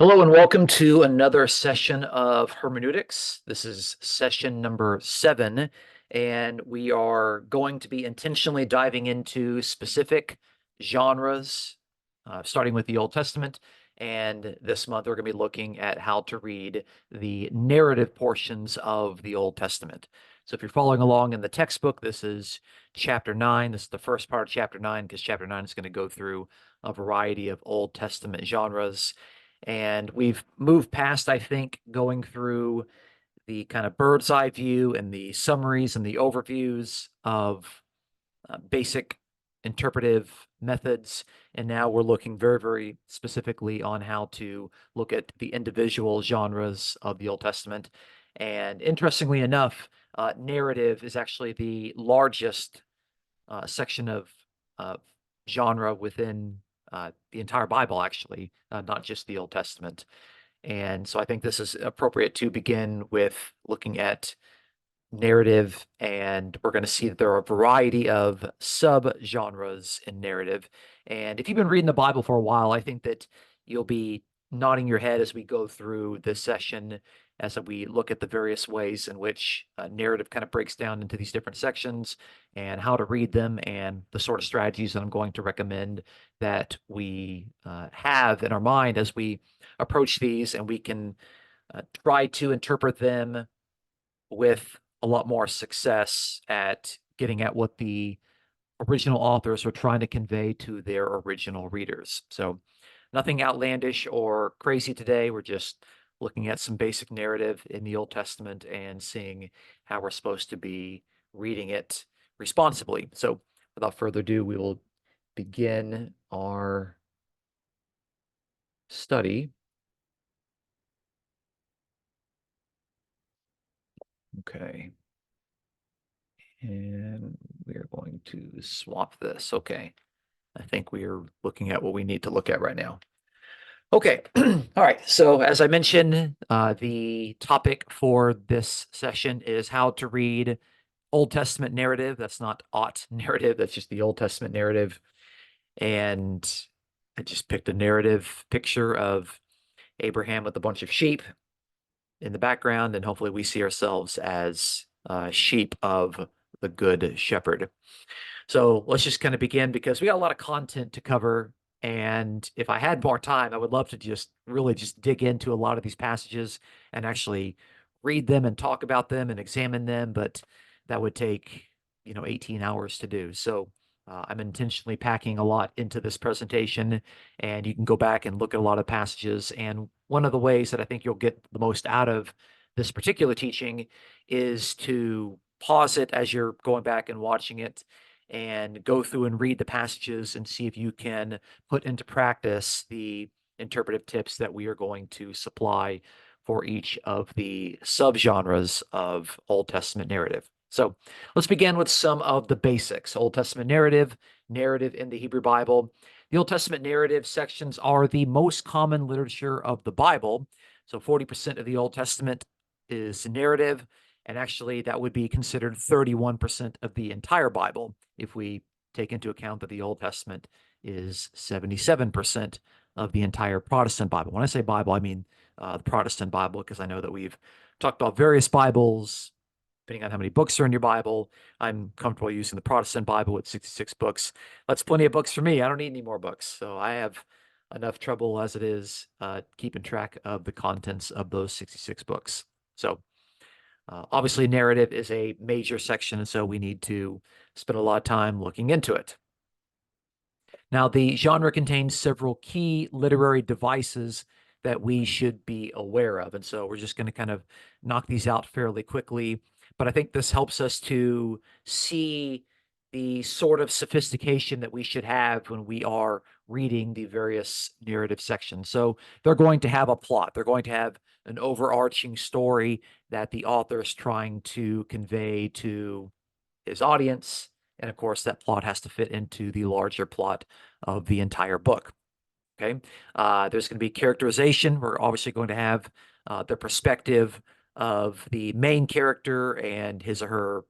Hello and welcome to another session of hermeneutics. This is session number 7, and we are going to be intentionally diving into specific genres, starting with the Old Testament. And this month, we're going to be looking at how to read the narrative portions of the Old Testament. So if you're following along in the textbook, this is chapter 9. This is the first part of chapter 9, because chapter 9 is going to go through a variety of Old Testament genres. And we've moved past, I think, going through the kind of bird's eye view and the summaries and the overviews of basic interpretive methods. And now we're looking very, very specifically on how to look at the individual genres of the Old Testament. And interestingly enough, narrative is actually the largest section of uh, genre within the entire Bible, actually, not just the Old Testament. And so I think this is appropriate to begin with looking at narrative, and we're going to see that there are a variety of sub-genres in narrative. And if you've been reading the Bible for a while, I think that you'll be nodding your head as we go through this session, as we look at the various ways in which narrative kind of breaks down into these different sections and how to read them, and the sort of strategies that I'm going to recommend that we have in our mind as we approach these, and we can try to interpret them with a lot more success at getting at what the original authors were trying to convey to their original readers. So nothing outlandish or crazy today. We're just looking at some basic narrative in the Old Testament and seeing how we're supposed to be reading it responsibly. So without further ado, we will begin our study. Okay. And we are going to swap this. Okay. I think we are looking at what we need to look at right now. Okay. All right. So as I mentioned, the topic for this session is how to read Old Testament narrative. That's not aught narrative. That's just the Old Testament narrative. And I just picked a narrative picture of Abraham with a bunch of sheep in the background, and hopefully we see ourselves as sheep of the Good Shepherd. So let's just kind of begin, because we got a lot of content to cover. And if I had more time, I would love to just really just dig into a lot of these passages and actually read them and talk about them and examine them. But that would take, 18 hours to do. So I'm intentionally packing a lot into this presentation, and you can go back and look at a lot of passages. And one of the ways that I think you'll get the most out of this particular teaching is to pause it as you're going back and watching it, and go through and read the passages and see if you can put into practice the interpretive tips that we are going to supply for each of the subgenres of Old Testament narrative. So let's begin with some of the basics. Old Testament narrative, narrative in the Hebrew Bible. The Old Testament narrative sections are the most common literature of the Bible. So 40% of the Old Testament is narrative, and actually that would be considered 31% of the entire Bible if we take into account that the Old Testament is 77% of the entire Protestant Bible. When I say Bible, I mean the Protestant Bible, because I know that we've talked about various Bibles, depending on how many books are in your Bible. I'm comfortable using the Protestant Bible with 66 books. That's plenty of books for me. I don't need any more books. So I have enough trouble as it is keeping track of the contents of those 66 books. So obviously, narrative is a major section, and so we need to spend a lot of time looking into it. Now, the genre contains several key literary devices that we should be aware of. And so we're just going to kind of knock these out fairly quickly. But I think this helps us to see the sort of sophistication that we should have when we are reading the various narrative sections. So they're going to have a plot, they're going to have an overarching story that the author is trying to convey to his audience. And of course, that plot has to fit into the larger plot of the entire book. Okay. There's going to be characterization. We're obviously going to have the perspective of the main character and his or her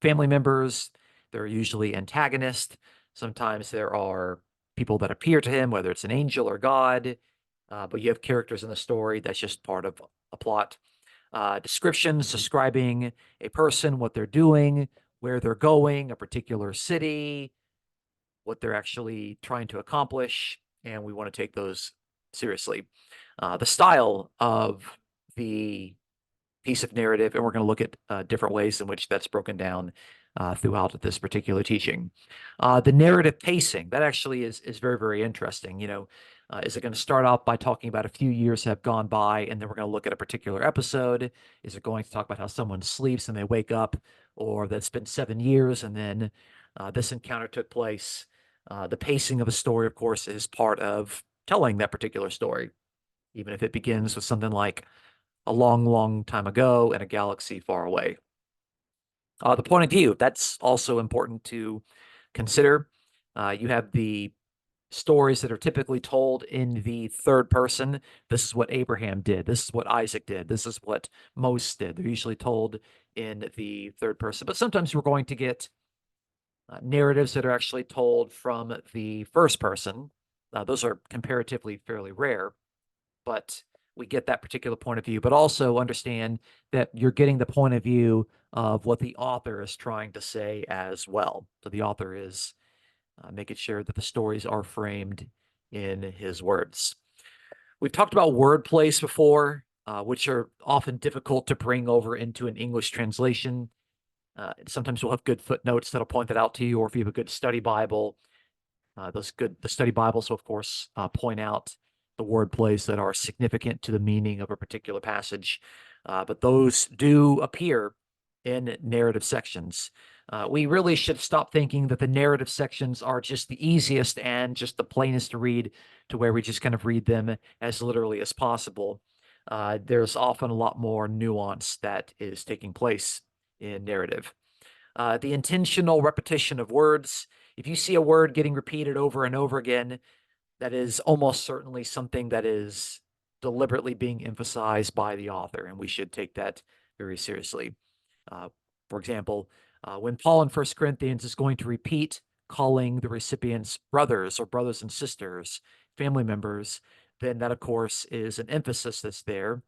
family members. They're usually antagonists. Sometimes there are people that appear to him, whether it's an angel or God. but you have characters in the story. That's just part of a plot. Descriptions describing a person, what they're doing, where they're going, a particular city, what they're actually trying to accomplish, and we want to take those seriously. The style of the piece of narrative, and we're going to look at different ways in which that's broken down throughout this particular teaching. The narrative pacing, that actually is very, very interesting. Is it going to start off by talking about a few years have gone by, and then we're going to look at a particular episode? Is it going to talk about how someone sleeps and they wake up, or that's been 7 years and then this encounter took place? The pacing of a story, of course, is part of telling that particular story, even if it begins with something like a long, long time ago in a galaxy far away. The point of view, that's also important to consider. You have the stories that are typically told in the third person. This is what Abraham did. This is what Isaac did. This is what Moses did. They're usually told in the third person. But sometimes we're going to get narratives that are actually told from the first person. Those are comparatively fairly rare, but we get that particular point of view, but also understand that you're getting the point of view of what the author is trying to say as well. So the author is making sure that the stories are framed in his words. We've talked about word plays before, which are often difficult to bring over into an English translation. Sometimes we'll have good footnotes that'll point that out to you, or if you have a good study Bible, the study Bibles will, of course, point out the word plays that are significant to the meaning of a particular passage. But those do appear in narrative sections. We really should stop thinking that the narrative sections are just the easiest and just the plainest to read, to where we just kind of read them as literally as possible. There's often a lot more nuance that is taking place in narrative. The intentional repetition of words. If you see a word getting repeated over and over again, that is almost certainly something that is deliberately being emphasized by the author, and we should take that very seriously. Uh, for example, when Paul in First Corinthians is going to repeat calling the recipients brothers or brothers and sisters, family members, then that, of course, is an emphasis that's there.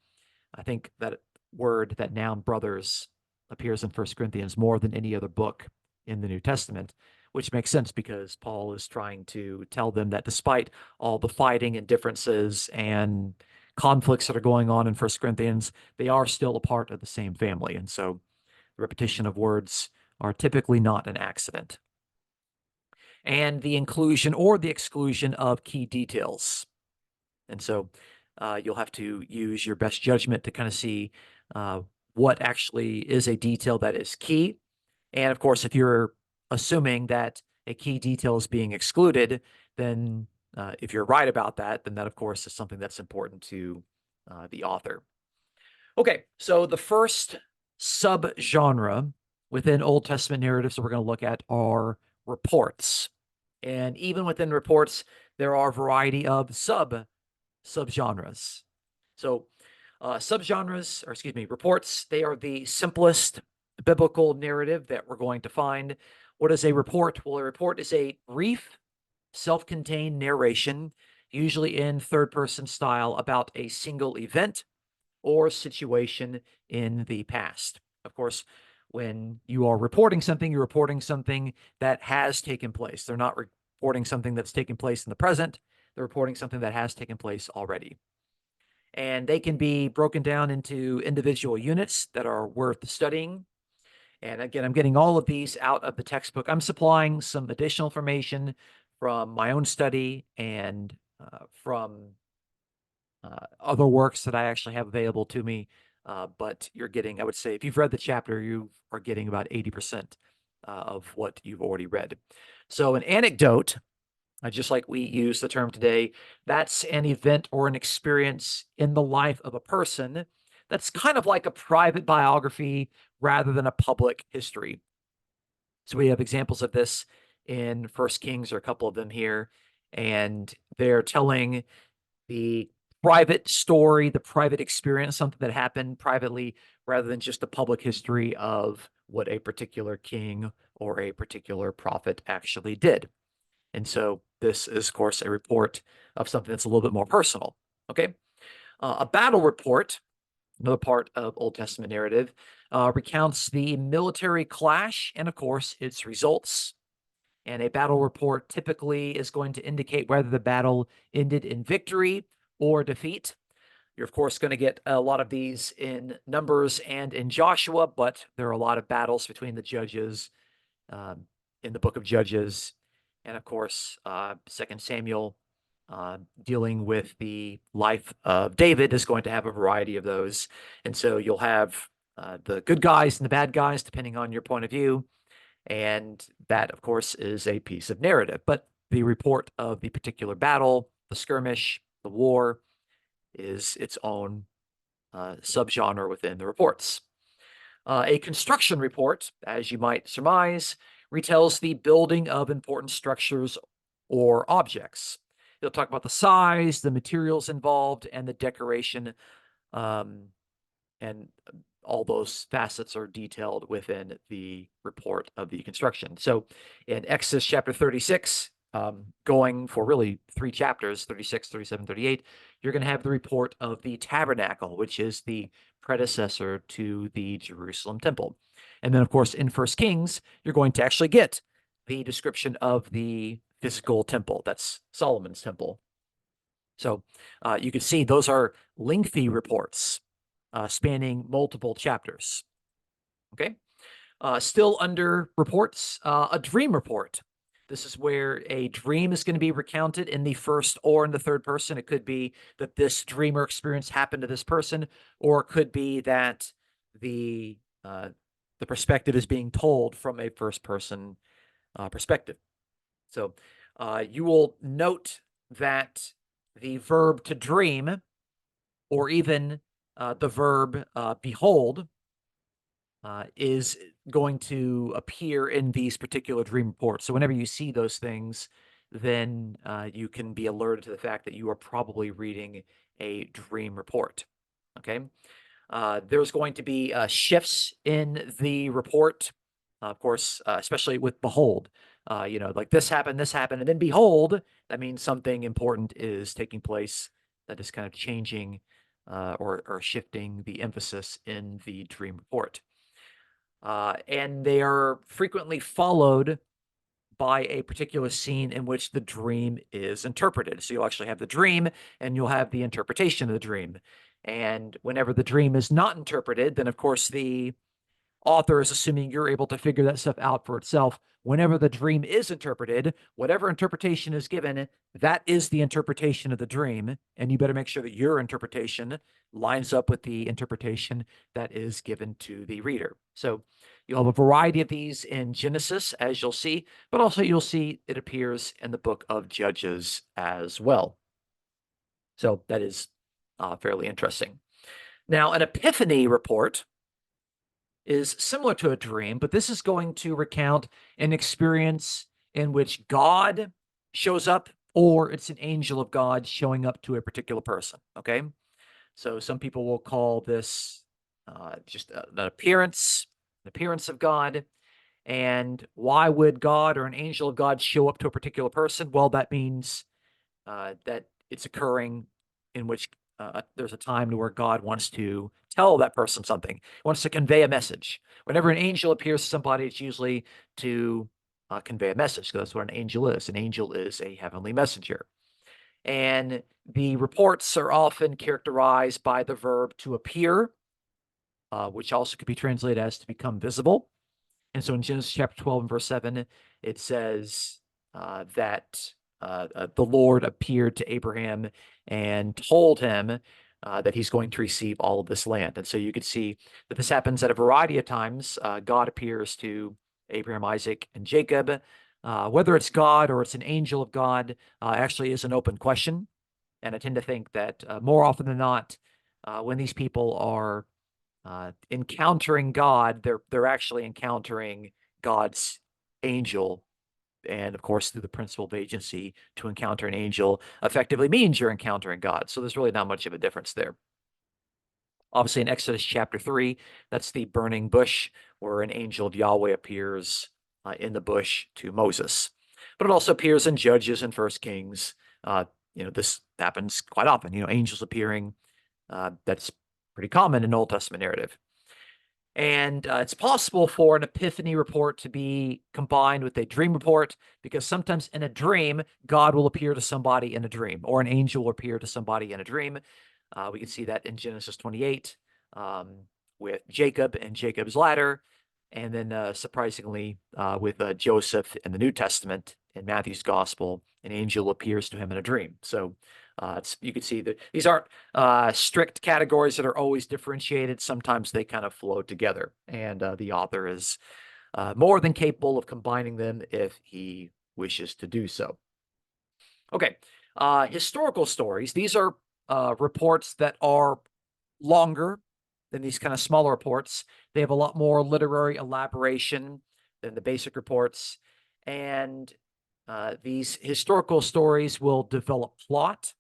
I think that word, that noun brothers, appears in First Corinthians more than any other book in the New Testament, which makes sense because Paul is trying to tell them that despite all the fighting and differences and conflicts that are going on in First Corinthians, they are still a part of the same family. And so the repetition of words are typically not an accident. And the inclusion or the exclusion of key details. And so you'll have to use your best judgment to kind of see what actually is a detail that is key. And of course, if you're assuming that a key detail is being excluded, then if you're right about that, then that, of course, is something that's important to the author. Okay, so the first subgenre within Old Testament narratives that we're going to look at are reports. And even within reports, there are a variety of subgenres. So subgenres, or excuse me, reports, they are the simplest biblical narrative that we're going to find. What is a report? Well, a report is a brief, self-contained narration, usually in third-person style, about a single event or situation in the past. Of course, when you are reporting something, you're reporting something that has taken place. They're not reporting something that's taken place in the present. They're reporting something that has taken place already. And they can be broken down into individual units that are worth studying. And again, I'm getting all of these out of the textbook. I'm supplying some additional information from my own study and from other works that I actually have available to me. But you're getting, I would say, if you've read the chapter, you are getting about 80% of what you've already read. So an anecdote, just like we use the term today, that's an event or an experience in the life of a person that's kind of like a private biography rather than a public history. So we have examples of this in First Kings, or a couple of them here, and they're telling the private story, the private experience, something that happened privately, rather than just the public history of what a particular king or a particular prophet actually did. And so this is, of course, a report of something that's a little bit more personal. Okay. A battle report, another part of Old Testament narrative, recounts the military clash and, of course, its results. And a battle report typically is going to indicate whether the battle ended in victory or defeat. You're, of course, going to get a lot of these in Numbers and in Joshua, but there are a lot of battles between the judges um, in the book of Judges. And, of course, 2 Samuel, dealing with the life of David, is going to have a variety of those. And so you'll have the good guys and the bad guys, depending on your point of view. And that, of course, is a piece of narrative. But the report of the particular battle, the skirmish, the war, is its own subgenre within the reports. A construction report, as you might surmise, retells the building of important structures or objects. It'll talk about the size, the materials involved, and the decoration, and all those facets are detailed within the report of the construction. So in Exodus chapter 36, going for really 3 chapters, 36, 37, 38, you're going to have the report of the tabernacle, which is the predecessor to the Jerusalem temple. And then, of course, in First Kings, you're going to actually get the description of the physical temple. That's Solomon's temple. So you can see those are lengthy reports spanning multiple chapters. Okay. Still under reports, a dream report. This is where a dream is going to be recounted in the first or in the third person. It could be that this dream or experience happened to this person, or it could be that the perspective is being told from a first person perspective. So you will note that the verb to dream, or even the verb behold, is going to appear in these particular dream reports. So whenever you see those things, then you can be alerted to the fact that you are probably reading a dream report. Okay. There's going to be shifts in the report, of course, especially with behold. Like this happened, and then behold, that means something important is taking place that is kind of changing or shifting the emphasis in the dream report. And they are frequently followed by a particular scene in which the dream is interpreted. So you'll actually have the dream and you'll have the interpretation of the dream. And whenever the dream is not interpreted, then of course the author is assuming you're able to figure that stuff out for itself. Whenever the dream is interpreted, whatever interpretation is given, that is the interpretation of the dream. And you better make sure that your interpretation lines up with the interpretation that is given to the reader. So you'll have a variety of these in Genesis, as you'll see, but also you'll see it appears in the book of Judges as well. So that is fairly interesting. Now, an epiphany report is similar to a dream, but this is going to recount an experience in which God shows up, or it's an angel of God showing up to a particular person. Okay. So some people will call this just an appearance of God. And why would God or an angel of God show up to a particular person? Well, that means that it's occurring in which there's a time to where God wants to tell that person something, wants to convey a message. Whenever an angel appears to somebody, it's usually to convey a message, because that's what an angel is. An angel is a heavenly messenger. And the reports are often characterized by the verb to appear, which also could be translated as to become visible. And so in Genesis chapter 12 and verse 7, it says that the Lord appeared to Abraham and told him that he's going to receive all of this land. And so you could see that this happens at a variety of times. God appears to Abraham, Isaac, and Jacob. Whether it's God or it's an angel of God actually is an open question. And I tend to think that more often than not, when these people are encountering God, they're actually encountering God's angel. And of course, through the principle of agency, to encounter an angel effectively means you're encountering God. So there's really not much of a difference there. Obviously, in Exodus chapter 3, that's the burning bush where an angel of Yahweh appears in the bush to Moses. But it also appears in Judges and First Kings this happens quite often, angels appearing. That's pretty common in Old Testament narrative. And it's possible for an epiphany report to be combined with a dream report, because sometimes in a dream, God will appear to somebody in a dream, or an angel will appear to somebody in a dream. We can see that in Genesis 28 with Jacob and Jacob's ladder. And then surprisingly, with Joseph in the New Testament, in Matthew's gospel, an angel appears to him in a dream. So you can see that these aren't strict categories that are always differentiated. Sometimes they kind of flow together, and the author is more than capable of combining them if he wishes to do so. Okay, historical stories. These are reports that are longer than these kind of smaller reports. They have a lot more literary elaboration than the basic reports. And these historical stories will develop plot.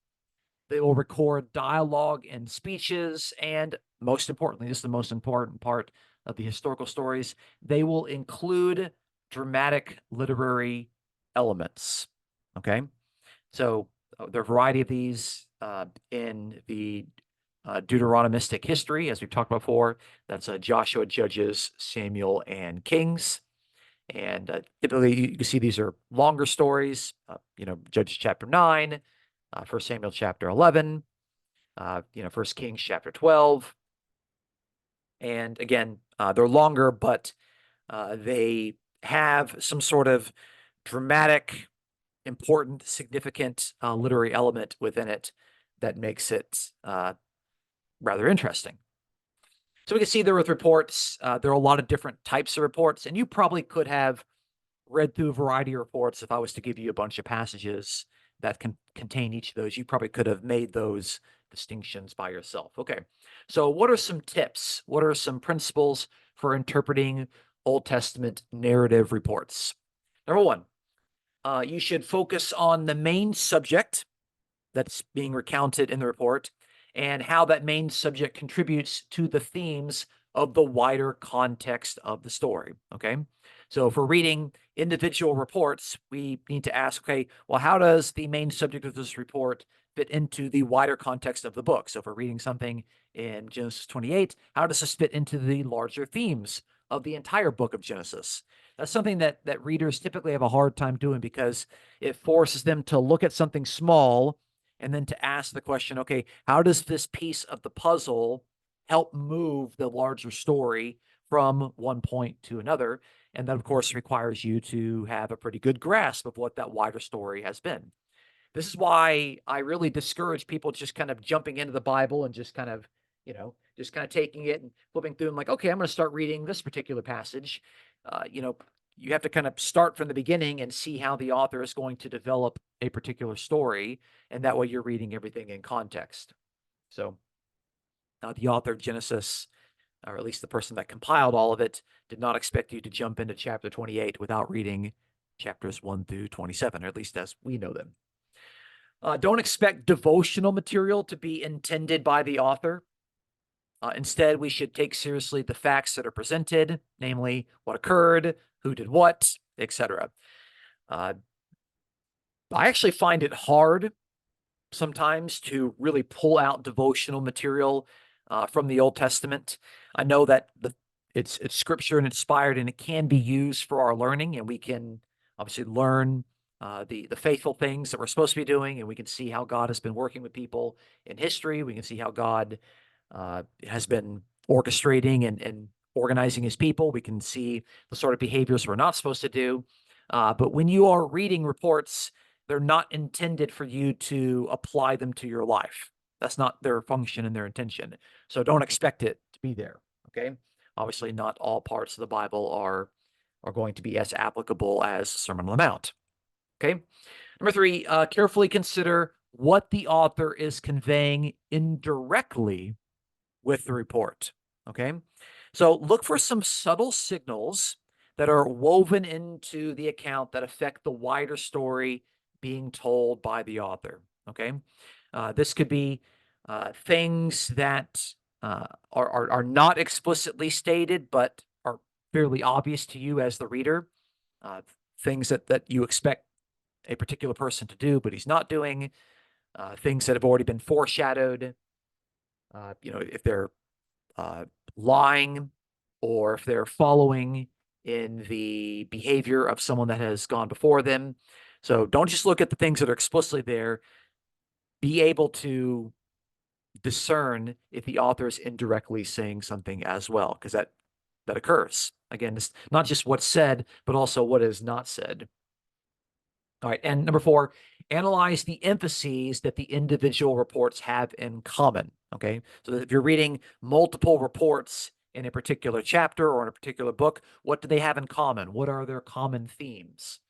They will record dialogue and speeches. And most importantly, this is the most important part of the historical stories, they will include dramatic literary elements. Okay. So there are a variety of these in the Deuteronomistic history, as we've talked about before. That's Joshua, Judges, Samuel, and Kings. And typically, you can see these are longer stories. Judges chapter 9, 1 Samuel chapter 11, 1 Kings chapter 12. And again, they're longer, but they have some sort of dramatic, important, significant literary element within it that makes it rather interesting. So we can see there with reports, there are a lot of different types of reports, and you probably could have read through a variety of reports. If I was to give you a bunch of passages that can contain each of those, you probably could have made those distinctions by yourself. Okay, so what are some tips? What are some principles for interpreting Old Testament narrative reports? Number one, you should focus on the main subject that's being recounted in the report and how that main subject contributes to the themes of the wider context of the story. Okay. So if we're reading individual reports, we need to ask, okay, well, how does the main subject of this report fit into the wider context of the book? So if we're reading something in Genesis 28, how does this fit into the larger themes of the entire book of Genesis? That's something that readers typically have a hard time doing, because it forces them to look at something small and then to ask the question, okay, how does this piece of the puzzle help move the larger story from one point to another? And that, of course, requires you to have a pretty good grasp of what that wider story has been. This is why I really discourage people just kind of jumping into the Bible and just kind of, just kind of taking it and flipping through and like, okay, I'm going to start reading this particular passage. You have to kind of start from the beginning and see how the author is going to develop a particular story. And that way you're reading everything in context. So the author of Genesis, or at least the person that compiled all of it, did not expect you to jump into chapter 28 without reading chapters 1 through 27, or at least as we know them. Don't expect devotional material to be intended by the author. Instead, we should take seriously the facts that are presented, namely what occurred, who did what, etc. I actually find it hard sometimes to really pull out devotional material from the Old Testament. I know that it's scripture and inspired, and it can be used for our learning, and we can obviously learn the faithful things that we're supposed to be doing, and we can see how God has been working with people in history. We can see how God has been orchestrating and organizing his people. We can see the sort of behaviors we're not supposed to do. But when you are reading reports, they're not intended for you to apply them to your life. That's not their function and their intention. So don't expect it to be there. Okay. Obviously, not all parts of the Bible are going to be as applicable as Sermon on the Mount. Okay. Number three, carefully consider what the author is conveying indirectly with the report. Okay. So look for some subtle signals that are woven into the account that affect the wider story being told by the author. Okay. This could be things that are not explicitly stated, but are fairly obvious to you as the reader. Things that you expect a particular person to do, but he's not doing. things that have already been foreshadowed, if they're uh, lying or if they're following in the behavior of someone that has gone before them. So don't just look at the things that are explicitly there. Be able to discern if the author is indirectly saying something as well, because that occurs. Again, it's not just what's said, but also what is not said. All right. And number 4, analyze the emphases that the individual reports have in common. Okay. So if you're reading multiple reports in a particular chapter or in a particular book, what do they have in common? What are their common themes?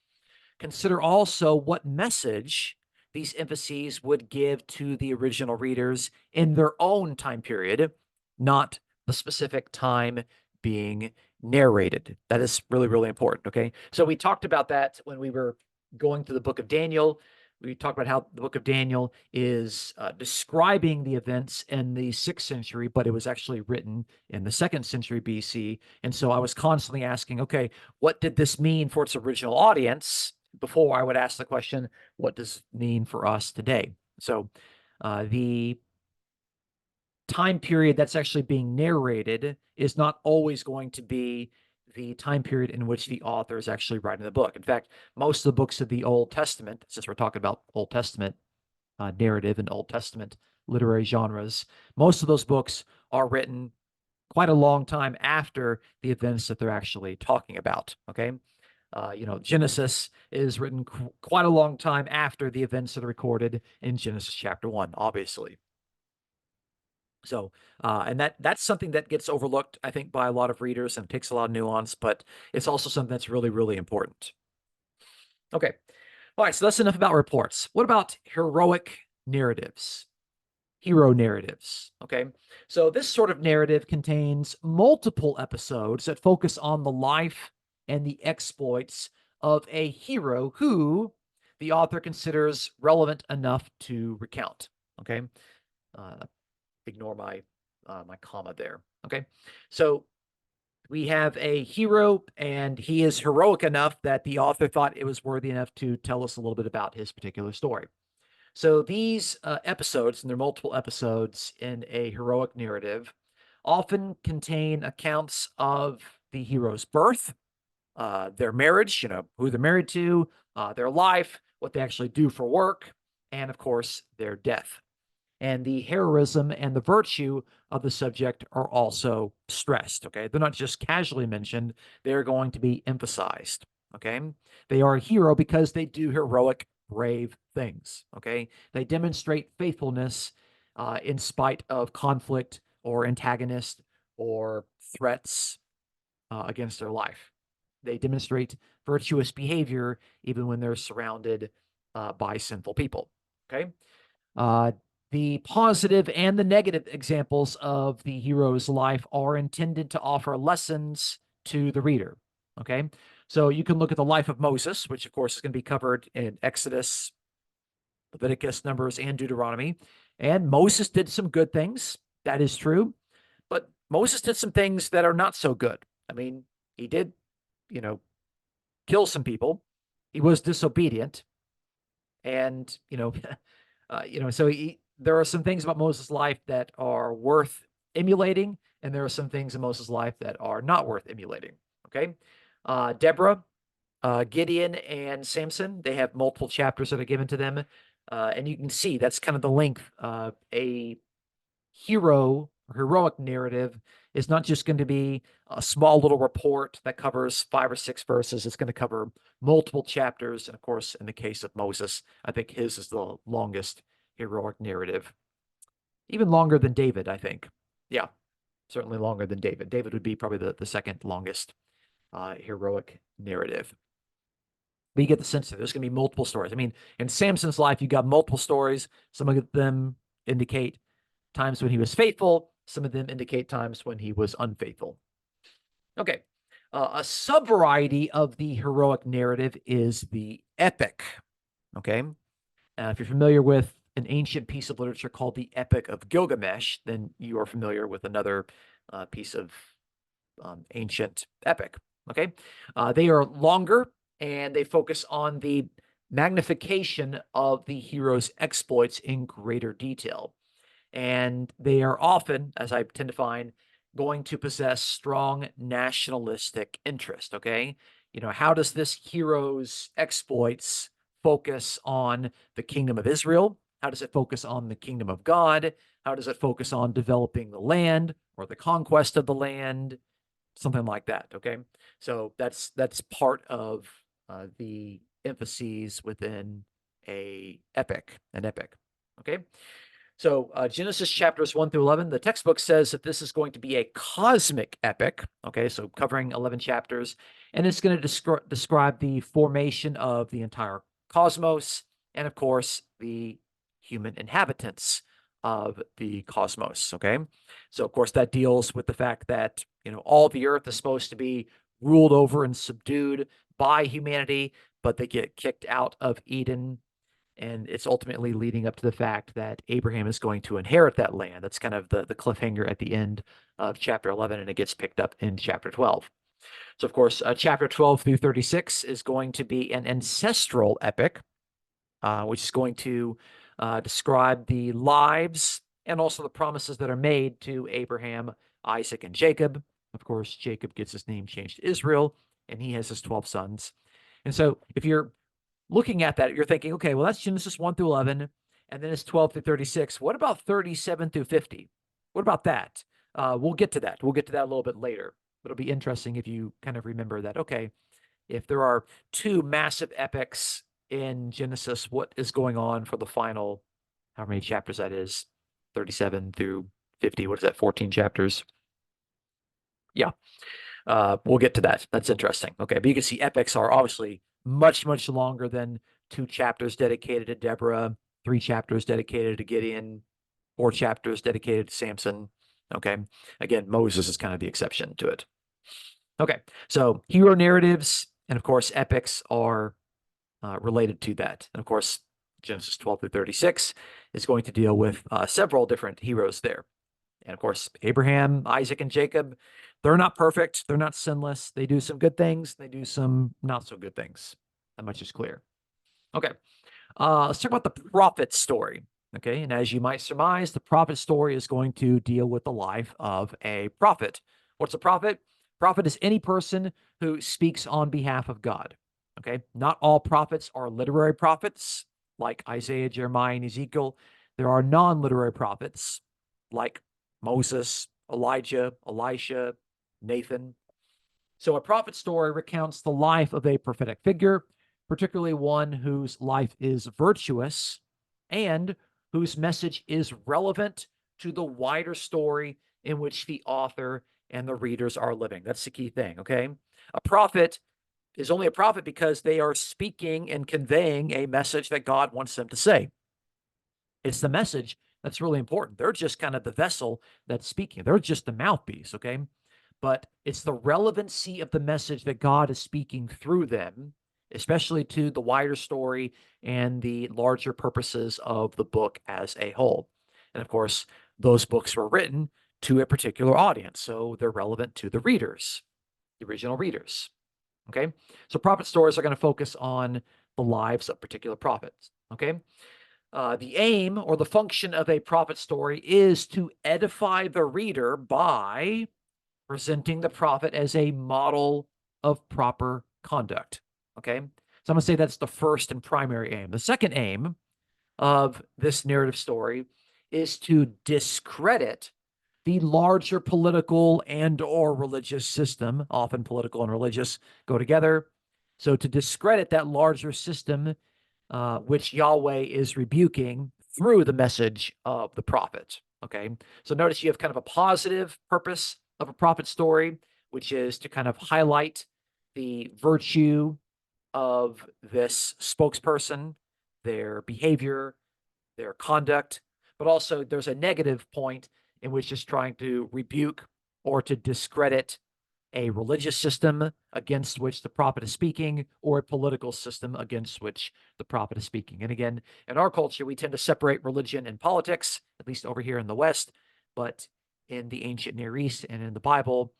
Consider also what message these emphases would give to the original readers in their own time period, not the specific time being narrated. That is really, really important. Okay. So we talked about that when we were going through the book of Daniel. We talked about how the book of Daniel is describing the events in the 6th century, but it was actually written in the 2nd century BC. And so I was constantly asking, okay, what did this mean for its original audience? Before I would ask the question, what does it mean for us today? So the time period that's actually being narrated is not always going to be the time period in which the author is actually writing the book. In fact, most of the books of the Old Testament, since we're talking about Old Testament narrative and Old Testament literary genres, most of those books are written quite a long time after the events that they're actually talking about. Okay. Genesis is written quite a long time after the events that are recorded in Genesis chapter 1, obviously. So, and that's something that gets overlooked, I think, by a lot of readers and takes a lot of nuance, but it's also something that's really, really important. Okay. All right. So that's enough about reports. What about heroic narratives? Hero narratives. Okay. So this sort of narrative contains multiple episodes that focus on the life and the exploits of a hero who the author considers relevant enough to recount. Okay. Uh, Ignore my comma there. Okay. So we have a hero, and he is heroic enough that the author thought it was worthy enough to tell us a little bit about his particular story. So these episodes, and there are multiple episodes in a heroic narrative, often contain accounts of the hero's birth, their marriage, who they're married to, their life, what they actually do for work, and of course, their death. And the heroism and the virtue of the subject are also stressed. Okay. They're not just casually mentioned, they're going to be emphasized. Okay. They are a hero because they do heroic, brave things. Okay. They demonstrate faithfulness in spite of conflict or antagonist or threats against their life. They demonstrate virtuous behavior even when they're surrounded by sinful people. Okay. Uh, the positive and the negative examples of the hero's life are intended to offer lessons to the reader. Okay. So you can look at the life of Moses, which of course is going to be covered in Exodus, Leviticus, Numbers, and Deuteronomy. And Moses did some good things. That is true. But Moses did some things that are not so good. I mean, he did, you know, kill some people. He was disobedient. And, so there are some things about Moses' life that are worth emulating, and there are some things in Moses' life that are not worth emulating. Okay. Deborah, Gideon, and Samson, they have multiple chapters that are given to them. And you can see that's kind of the length. A heroic narrative is not just going to be a small little report that covers 5 or 6 verses. It's going to cover multiple chapters. And of course, in the case of Moses, I think his is the longest heroic narrative, even longer than David, I think. Yeah, certainly longer than David. David would be probably the second longest heroic narrative. But you get the sense that there's going to be multiple stories. I mean, in Samson's life, you got multiple stories. Some of them indicate times when he was faithful. Some of them indicate times when he was unfaithful. Okay. A subvariety of the heroic narrative is the epic. Okay. If you're familiar with an ancient piece of literature called the Epic of Gilgamesh, then you are familiar with another piece of ancient epic. Okay. They are longer and they focus on the magnification of the hero's exploits in greater detail. And they are often, as I tend to find, going to possess strong nationalistic interest. Okay. How does this hero's exploits focus on the kingdom of Israel? How does it focus on the kingdom of God? How does it focus on developing the land or the conquest of the land? Something like that. Okay. So that's part of the emphases within an epic. Okay. So Genesis chapters 1 through 11, the textbook says that this is going to be a cosmic epic. Okay, so covering 11 chapters, and it's going to describe the formation of the entire cosmos, and of course the human inhabitants of the cosmos. Okay, so of course that deals with the fact that all the earth is supposed to be ruled over and subdued by humanity, but they get kicked out of Eden, and it's ultimately leading up to the fact that Abraham is going to inherit that land. That's kind of the cliffhanger at the end of chapter 11, and it gets picked up in chapter 12. So, of course, chapter 12 through 36 is going to be an ancestral epic, which is going to describe the lives and also the promises that are made to Abraham, Isaac, and Jacob. Of course, Jacob gets his name changed to Israel, and he has his 12 sons. And so, if you're looking at that, you're thinking, okay, well, that's Genesis 1 through 11, and then it's 12 through 36. What about 37 through 50? What about that? We'll get to that. We'll get to that a little bit later. But it'll be interesting if you kind of remember that, okay, if there are two massive epics in Genesis, what is going on for the final, how many chapters that is? 37 through 50. What is that? 14 chapters? Yeah. We'll get to that. That's interesting. Okay, but you can see epics are obviously much, much longer than 2 chapters dedicated to Deborah, 3 chapters dedicated to Gideon, 4 chapters dedicated to Samson. Okay, again, Moses is kind of the exception to it. Okay, so hero narratives and of course epics are related to that. And of course, Genesis 12 through 36 is going to deal with several different heroes there. And of course, Abraham, Isaac, and Jacob, they're not perfect. They're not sinless. They do some good things. They do some not so good things. That much is clear. Okay. Let's talk about the prophet story. Okay. And as you might surmise, the prophet story is going to deal with the life of a prophet. What's a prophet? Prophet is any person who speaks on behalf of God. Okay. Not all prophets are literary prophets like Isaiah, Jeremiah, and Ezekiel. There are non literary prophets like Moses, Elijah, Elisha, Nathan. So a prophet story recounts the life of a prophetic figure, particularly one whose life is virtuous and whose message is relevant to the wider story in which the author and the readers are living. That's the key thing, okay? A prophet is only a prophet because they are speaking and conveying a message that God wants them to say. It's the message that's really important. They're just kind of the vessel that's speaking. They're just the mouthpiece, okay? But it's the relevancy of the message that God is speaking through them, especially to the wider story and the larger purposes of the book as a whole. And of course, those books were written to a particular audience, so they're relevant to the readers, the original readers. Okay? So prophet stories are going to focus on the lives of particular prophets. Okay? The aim or the function of a prophet story is to edify the reader by presenting the prophet as a model of proper conduct. Okay. So I'm going to say that's the first and primary aim. The second aim of this narrative story is to discredit the larger political and or religious system. Often political and religious go together. So to discredit that larger system, which Yahweh is rebuking through the message of the prophet. Okay. So notice you have kind of a positive purpose of a prophet story, which is to kind of highlight the virtue of this spokesperson, their behavior, their conduct, but also there's a negative point in which it's trying to rebuke or to discredit a religious system against which the prophet is speaking, or a political system against which the prophet is speaking. And again, in our culture, we tend to separate religion and politics, at least over here in the West, but in the ancient Near East and in the Bible,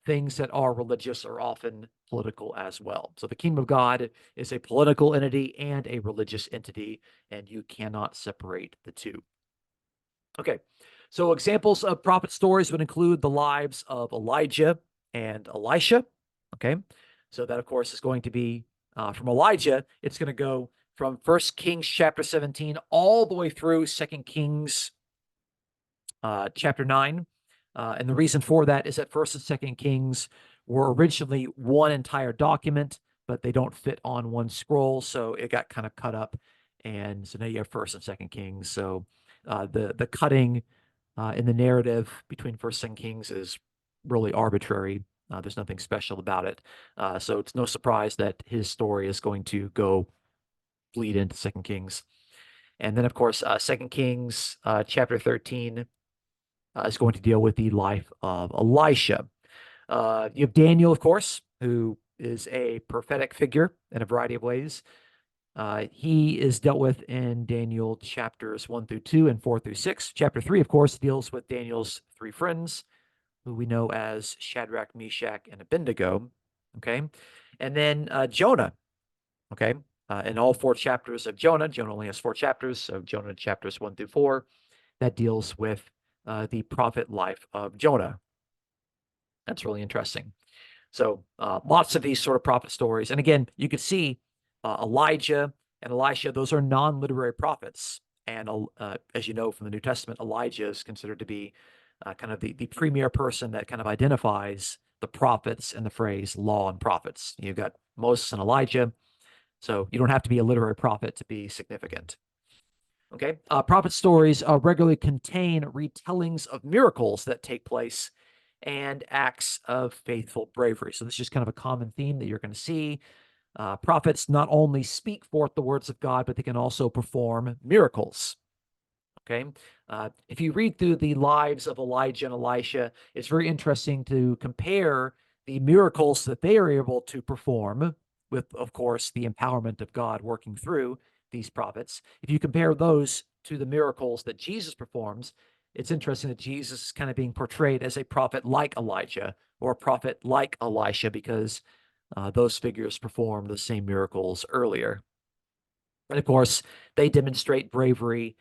things that are religious are often political as well. So the kingdom of God is a political entity and a religious entity, and you cannot separate the two. Okay, so examples of prophet stories would include the lives of Elijah and Elisha. Okay, so that, of course, is going to be from Elijah. It's going to go from 1 Kings chapter 17 all the way through 2 Kings chapter 9. And the reason for that is that 1st and 2nd Kings were originally one entire document, but they don't fit on one scroll, so it got kind of cut up. And so now you have 1st and 2nd Kings. So the cutting in the narrative between 1st and 2nd Kings is really arbitrary. There's nothing special about it. So it's no surprise that his story is going to go bleed into 2nd Kings. And then, of course, 2nd Kings chapter 13 is going to deal with the life of Elisha. You have Daniel, of course, who is a prophetic figure in a variety of ways. He is dealt with in Daniel chapters 1 through 2 and 4 through 6. Chapter 3, of course, deals with Daniel's three friends, who we know as Shadrach, Meshach, and Abednego. Okay. And then Jonah. Okay. In all four chapters of Jonah, Jonah only has four chapters. So Jonah chapters 1 through 4, that deals with the prophet life of Jonah. That's really interesting. So lots of these sort of prophet stories. And again, you could see Elijah and Elisha, those are non-literary prophets. And as you know from the New Testament, Elijah is considered to be kind of the premier person that kind of identifies the prophets and the phrase law and prophets. You've got Moses and Elijah. So you don't have to be a literary prophet to be significant. Okay. Prophet stories regularly contain retellings of miracles that take place and acts of faithful bravery. So this is just kind of a common theme that you're going to see. Prophets not only speak forth the words of God, but they can also perform miracles. Okay. If you read through the lives of Elijah and Elisha, it's very interesting to compare the miracles that they are able to perform with, of course, the empowerment of God working through these prophets. If you compare those to the miracles that Jesus performs, it's interesting that Jesus is kind of being portrayed as a prophet like Elijah or a prophet like Elisha because those figures performed the same miracles earlier. And of course, they demonstrate bravery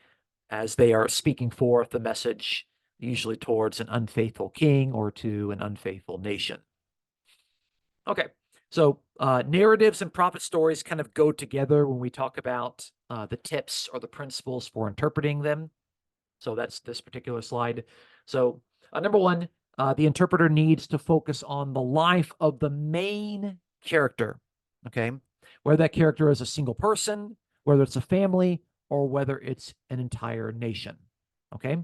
as they are speaking forth the message, usually towards an unfaithful king or to an unfaithful nation. Okay, so narratives and prophet stories kind of go together when we talk about the tips or the principles for interpreting them. So that's this particular slide. So number one, the interpreter needs to focus on the life of the main character, okay? Whether that character is a single person, whether it's a family, or whether it's an entire nation, okay?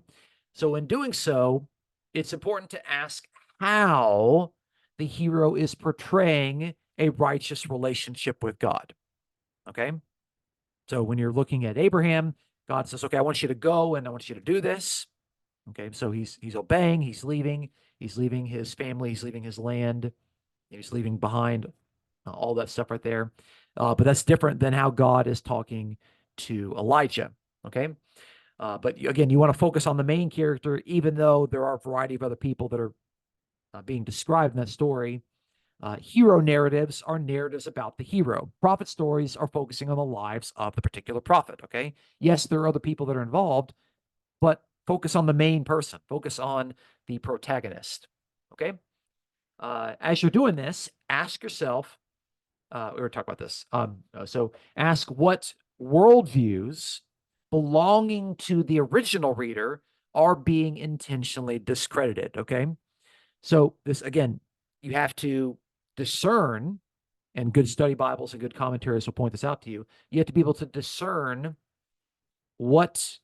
So in doing so, it's important to ask how the hero is portraying a righteous relationship with God, okay? So when you're looking at Abraham, God says, okay, I want you to go and I want you to do this. Okay, so he's obeying, he's leaving his family, he's leaving his land, he's leaving behind all that stuff right there. But that's different than how God is talking to Elijah. Okay, but again, you want to focus on the main character, even though there are a variety of other people that are being described in that story. Hero narratives are narratives about the hero. Prophet stories are focusing on the lives of the particular prophet. Okay, yes, there are other people that are involved, but focus on the main person, focus on the protagonist. Okay. As you're doing this, ask yourself, we were talking about this. So ask what worldviews belonging to the original reader are being intentionally discredited. Okay. So this, again, you have to discern, and good study Bibles and good commentaries will point this out to you. You have to be able to discern what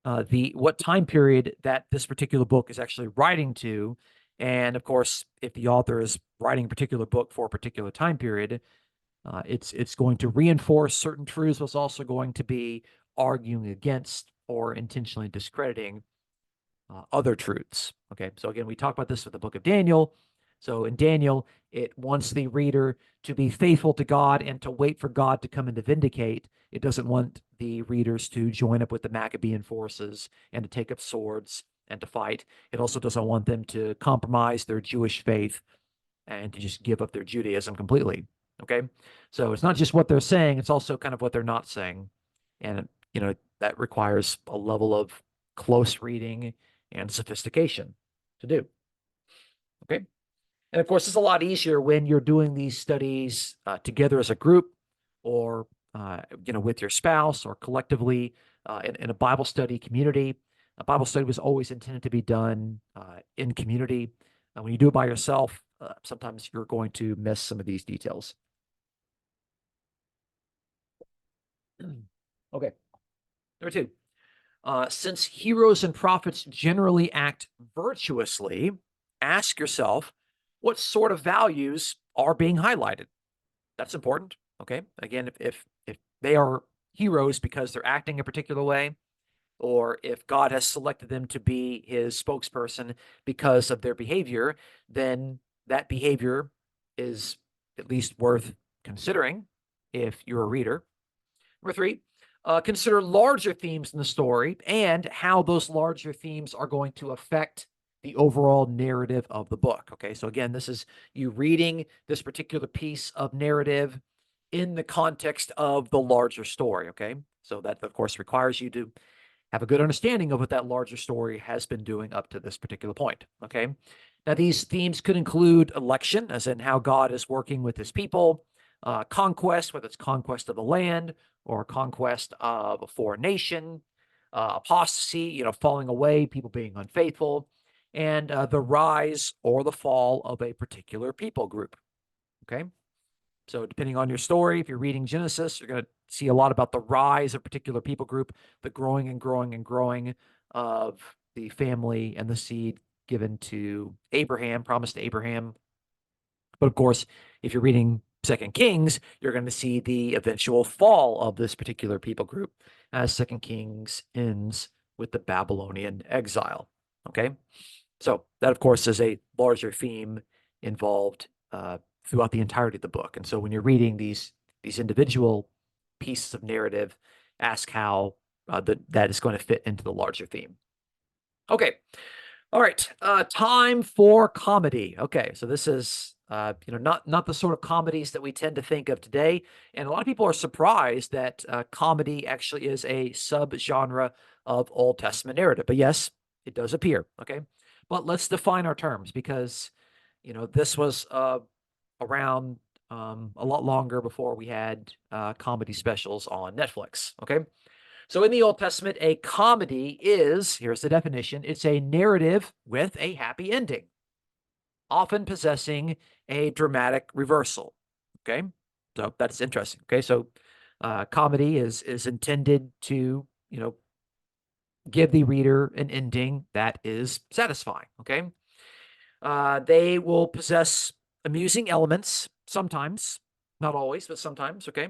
time period that this particular book is actually writing to. And of course, if the author is writing a particular book for a particular time period, it's going to reinforce certain truths, but it's also going to be arguing against or intentionally discrediting other truths. Okay, so again, we talked about this with the book of Daniel. So in Daniel, it wants the reader to be faithful to God and to wait for God to come and to vindicate. It doesn't want the readers to join up with the Maccabean forces and to take up swords and to fight. It also doesn't want them to compromise their Jewish faith and to just give up their Judaism completely. Okay. So it's not just what they're saying, it's also kind of what they're not saying. And, that requires a level of close reading and sophistication to do. Okay. And of course, it's a lot easier when you're doing these studies together as a group or, with your spouse or collectively in a Bible study community. A Bible study was always intended to be done in community. When you do it by yourself, sometimes you're going to miss some of these details. Okay. Number two, since heroes and prophets generally act virtuously, ask yourself what sort of values are being highlighted. That's important. Okay. Again, if they are heroes because they're acting a particular way, or if God has selected them to be his spokesperson because of their behavior, then that behavior is at least worth considering if you're a reader. Number three, consider larger themes in the story and how those larger themes are going to affect the overall narrative of the book. Okay, so again, this is you reading this particular piece of narrative in the context of the larger story. Okay, so that, of course, requires you to have a good understanding of what that larger story has been doing up to this particular point. Okay, now these themes could include election, as in how God is working with his people, conquest, whether it's conquest of the land or conquest of a foreign nation, apostasy, falling away, people being unfaithful, and the rise or the fall of a particular people group. Okay. So depending on your story, if you're reading Genesis, you're going to see a lot about the rise of a particular people group, the growing and growing and growing of the family and the seed given to Abraham, promised to Abraham. But of course, if you're reading Second Kings, you're going to see the eventual fall of this particular people group as Second Kings ends with the Babylonian exile. Okay. So that, of course, is a larger theme involved throughout the entirety of the book. And so when you're reading these individual pieces of narrative, ask how that is going to fit into the larger theme. Okay. All right. Time for comedy. Okay. So this is not the sort of comedies that we tend to think of today. And a lot of people are surprised that comedy actually is a subgenre of Old Testament narrative. But yes, it does appear. Okay. But let's define our terms because, this was around a lot longer before we had comedy specials on Netflix. Okay. So in the Old Testament, a comedy is, here's the definition, it's a narrative with a happy ending, often possessing a dramatic reversal. Okay. So that's interesting. Okay. So comedy is intended to, give the reader an ending that is satisfying. Okay. They will possess amusing elements sometimes, not always, but sometimes. Okay.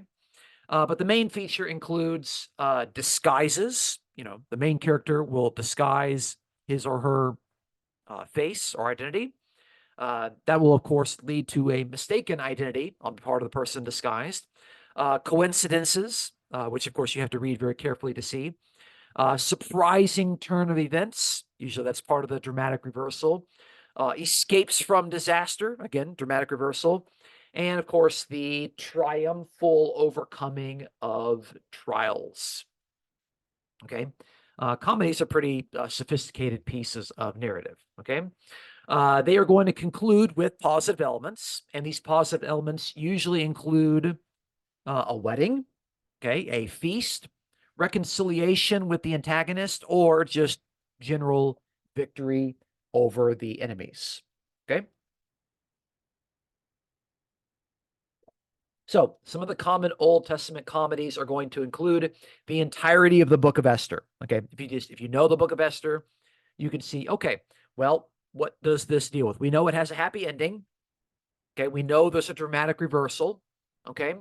But the main feature includes disguises. The main character will disguise his or her face or identity. That will, of course, lead to a mistaken identity on the part of the person disguised. Coincidences, which, of course, you have to read very carefully to see. Surprising turn of events. Usually that's part of the dramatic reversal. Escapes from disaster. Again, dramatic reversal. And of course, the triumphal overcoming of trials. Okay. Comedies are pretty sophisticated pieces of narrative. Okay. They are going to conclude with positive elements. And these positive elements usually include a wedding, okay, a feast, reconciliation with the antagonist, or just general victory over the enemies. Okay. So some of the common Old Testament comedies are going to include the entirety of the book of Esther. Okay. If you know the book of Esther, you can see, okay, well, what does this deal with? We know it has a happy ending. Okay. We know there's a dramatic reversal. Okay.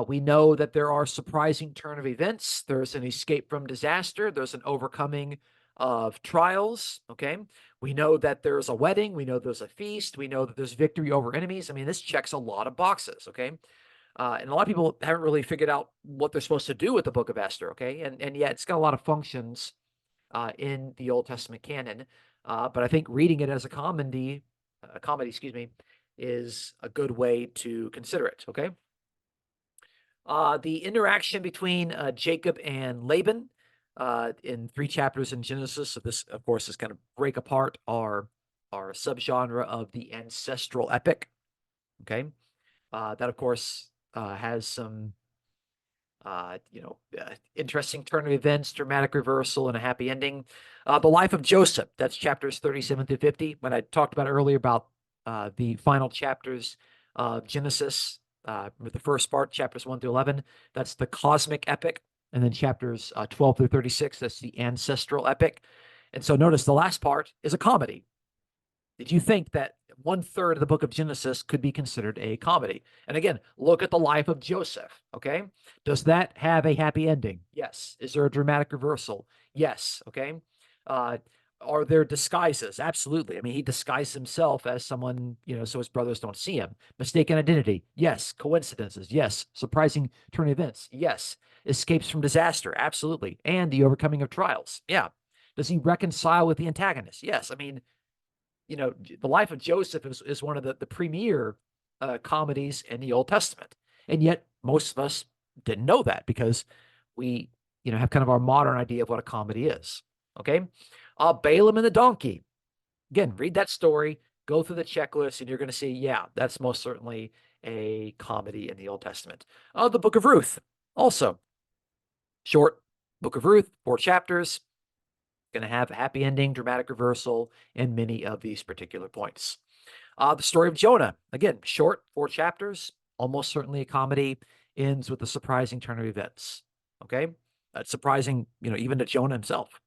We know that there are surprising turn of events. There's an escape from disaster. There's an overcoming of trials. Okay. We know that there's a wedding. We know there's a feast. We know that there's victory over enemies. I mean, this checks a lot of boxes. Okay. And a lot of people haven't really figured out what they're supposed to do with the book of Esther. Okay. And yet it's got a lot of functions in the Old Testament canon. But I think reading it as a comedy, excuse me, is a good way to consider it. Okay. The interaction between Jacob and Laban in 3 chapters in Genesis. So this, of course, is going to break apart our subgenre of the ancestral epic. Okay, that of course has some interesting turn of events, dramatic reversal, and a happy ending. The life of Joseph. That's chapters 37 through 50. When I talked about earlier about the final chapters of Genesis, with the first part, chapters 1 through 11, that's the cosmic epic. And then chapters 12 through 36, that's the ancestral epic. And so notice the last part is a comedy. Did you think that 1/3 of the book of Genesis could be considered a comedy? And again, look at the life of Joseph. Okay. Does that have a happy ending? Yes. Is there a dramatic reversal? Yes. Okay. Uh, are there disguises? Absolutely. I mean, he disguised himself as someone, so his brothers don't see him. Mistaken identity? Yes. Coincidences? Yes. Surprising turn of events? Yes. Escapes from disaster? Absolutely. And the overcoming of trials? Yeah. Does he reconcile with the antagonist? Yes. I mean, the life of Joseph is one of the premier comedies in the Old Testament. And yet most of us didn't know that because we, have kind of our modern idea of what a comedy is. Okay. Balaam and the donkey. Again, read that story, go through the checklist, and you're going to see, yeah, that's most certainly a comedy in the Old Testament. The book of Ruth, also short book of Ruth, 4 chapters. Going to have a happy ending, dramatic reversal in many of these particular points. The story of Jonah, again, short, 4 chapters, almost certainly a comedy, ends with a surprising turn of events. Okay. That's surprising, even to Jonah himself.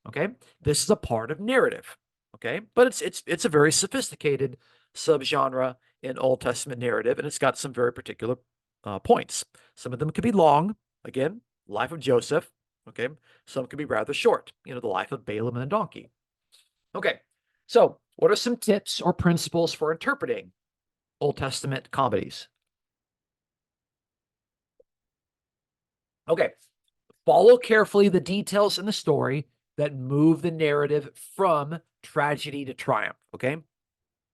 Okay. This is a part of narrative. Okay. But it's a very sophisticated subgenre in Old Testament narrative, and it's got some very particular points. Some of them could be long. Again, life of Joseph. Okay. Some could be rather short. The life of Balaam and the donkey. Okay. So, what are some tips or principles for interpreting Old Testament comedies? Okay. Follow carefully the details in the story that move the narrative from tragedy to triumph. Okay.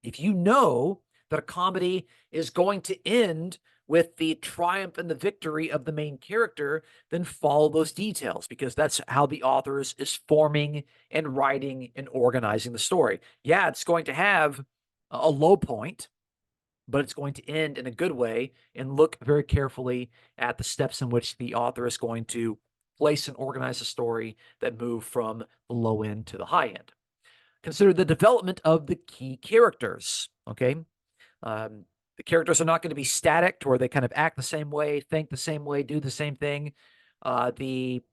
If you know that a comedy is going to end with the triumph and the victory of the main character, then follow those details because that's how the author is forming and writing and organizing the story. Yeah, it's going to have a low point, but it's going to end in a good way, and look very carefully at the steps in which the author is going to place and organize a story that move from the low end to the high end. Consider the development of the key characters. Okay. The characters are not going to be static to where they kind of act the same way, think the same way, do the same thing. The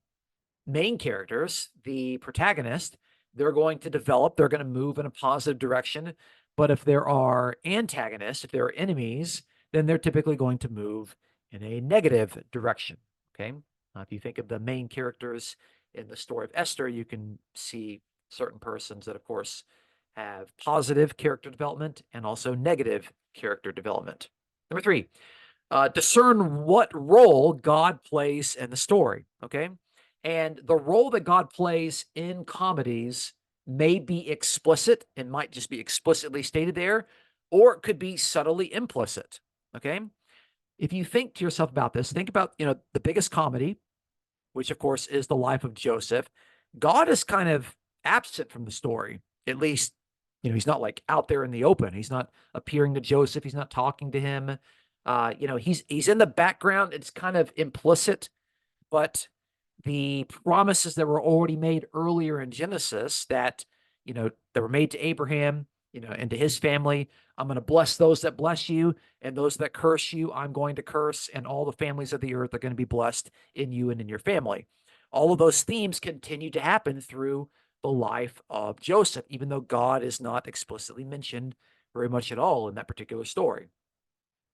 main characters, the protagonist, they're going to develop, they're going to move in a positive direction. But if there are antagonists, if there are enemies, then they're typically going to move in a negative direction. Okay. If you think of the main characters in the story of Esther, you can see certain persons that, of course, have positive character development and also negative character development. Number 3, discern what role God plays in the story. Okay. And the role that God plays in comedies may be explicit and might just be explicitly stated there, or it could be subtly implicit. Okay. If you think to yourself about this, think about, the biggest comedy, which of course is the life of Joseph. God is kind of absent from the story, at least, he's not like out there in the open. He's not appearing to Joseph. He's not talking to him. He's in the background. It's kind of implicit, but the promises that were already made earlier in Genesis that were made to Abraham, and to his family. I'm going to bless those that bless you, and those that curse you, I'm going to curse, and all the families of the earth are going to be blessed in you and in your family. All of those themes continue to happen through the life of Joseph, even though God is not explicitly mentioned very much at all in that particular story.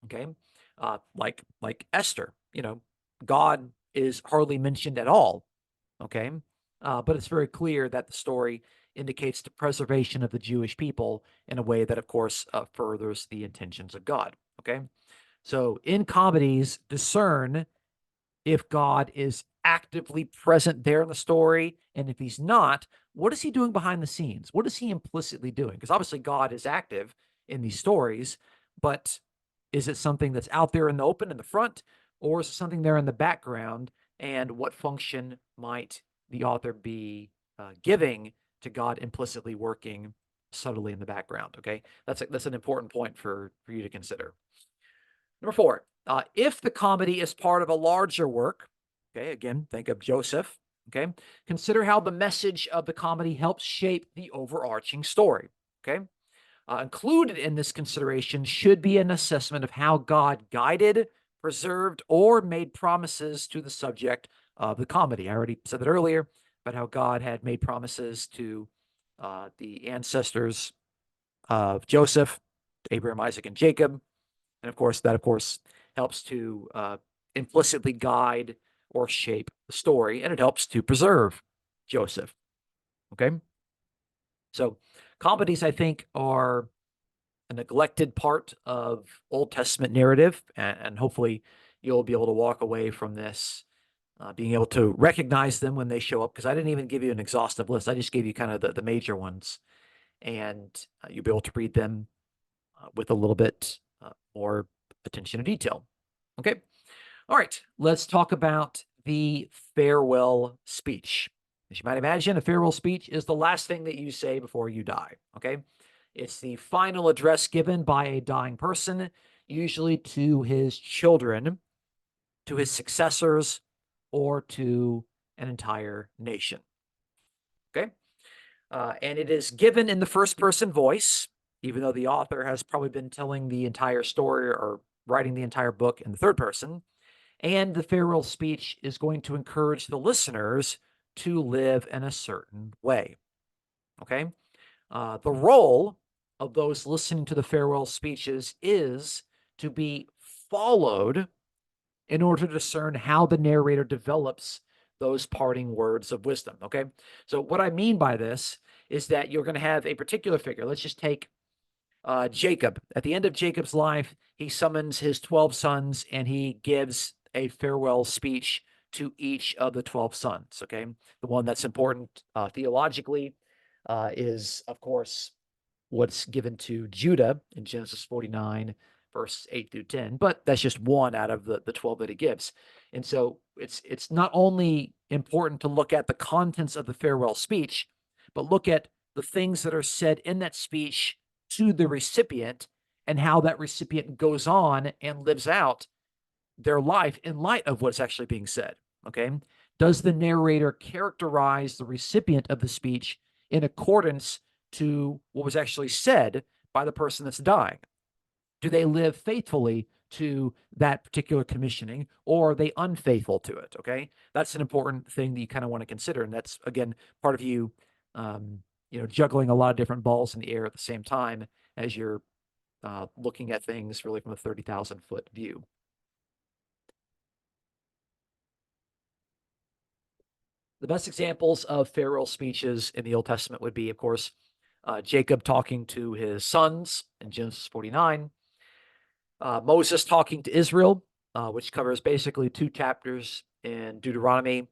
Okay. Like Esther, God is hardly mentioned at all. Okay. But it's very clear that the story indicates the preservation of the Jewish people in a way that, of course, furthers the intentions of God. Okay. So in comedies, discern if God is actively present there in the story? And if he's not, what is he doing behind the scenes? What is he implicitly doing? Because obviously God is active in these stories, but is it something that's out there in the open in the front, or is it something there in the background? And what function might the author be giving to God implicitly working subtly in the background? Okay, that's an important point for you to consider. Number 4, if the comedy is part of a larger work, okay, again, think of Joseph, okay, consider how the message of the comedy helps shape the overarching story, okay? Included in this consideration should be an assessment of how God guided, preserved, or made promises to the subject of the comedy. I already said that earlier about how God had made promises to the ancestors of Joseph, Abraham, Isaac, and Jacob. And of course, that, of course, helps to implicitly guide or shape the story, and it helps to preserve Joseph. Okay. So comedies, I think, are a neglected part of Old Testament narrative, and hopefully you'll be able to walk away from this being able to recognize them when they show up, because I didn't even give you an exhaustive list. I just gave you kind of the major ones, and you'll be able to read them with a little bit more attention to detail. Okay. All right. Let's talk about the farewell speech. As you might imagine, a farewell speech is the last thing that you say before you die. Okay. It's the final address given by a dying person, usually to his children, to his successors, or to an entire nation. Okay. And it is given in the first person voice, even though the author has probably been telling the entire story or writing the entire book in the third person. And the farewell speech is going to encourage the listeners to live in a certain way. Okay. The role of those listening to the farewell speeches is to be followed in order to discern how the narrator develops those parting words of wisdom. Okay. So, what I mean by this is that you're going to have a particular figure. Let's just take Jacob. At the end of Jacob's life, he summons his 12 sons and he gives a farewell speech to each of the 12 sons. Okay. The one that's important theologically is, of course, what's given to Judah in Genesis 49, verse 8 through 10, but that's just one out of the 12 that he gives. And so it's not only important to look at the contents of the farewell speech, but look at the things that are said in that speech to the recipient and how that recipient goes on and lives out their life in light of what's actually being said. Okay. Does the narrator characterize the recipient of the speech in accordance to what was actually said by the person that's dying? Do they live faithfully to that particular commissioning, or are they unfaithful to it? Okay. That's an important thing that you kind of want to consider. And that's, again, part of you, juggling a lot of different balls in the air at the same time as you're looking at things really from a 30,000-foot view. The best examples of farewell speeches in the Old Testament would be, of course, Jacob talking to his sons in Genesis 49, Moses talking to Israel, which covers basically 2 chapters in Deuteronomy,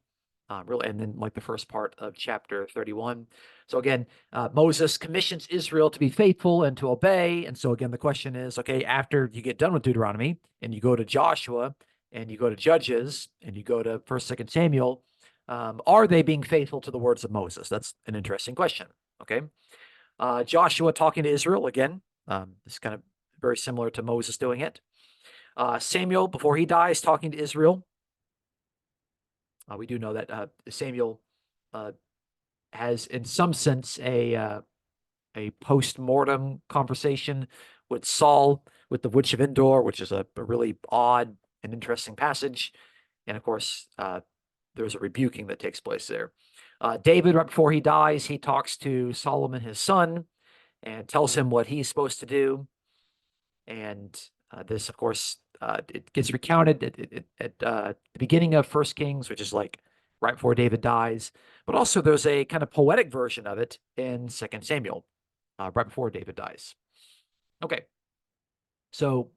and then like the first part of chapter 31. So again, Moses commissions Israel to be faithful and to obey. And so again, the question is, okay, after you get done with Deuteronomy and you go to Joshua and you go to Judges and you go to 1st, 2nd Samuel, are they being faithful to the words of Moses? That's an interesting question. Okay. Joshua talking to Israel again. This is kind of very similar to Moses doing it. Samuel, before he dies, talking to Israel. We do know that Samuel has, in some sense, a post-mortem conversation with Saul, with the Witch of Endor, which is a really odd and interesting passage. And of course, there's a rebuking that takes place there. David, right before he dies, he talks to Solomon, his son, and tells him what he's supposed to do. And this, of course, it gets recounted at the beginning of First Kings, which is like right before David dies. But also there's a kind of poetic version of it in 2nd Samuel, right before David dies. Okay. So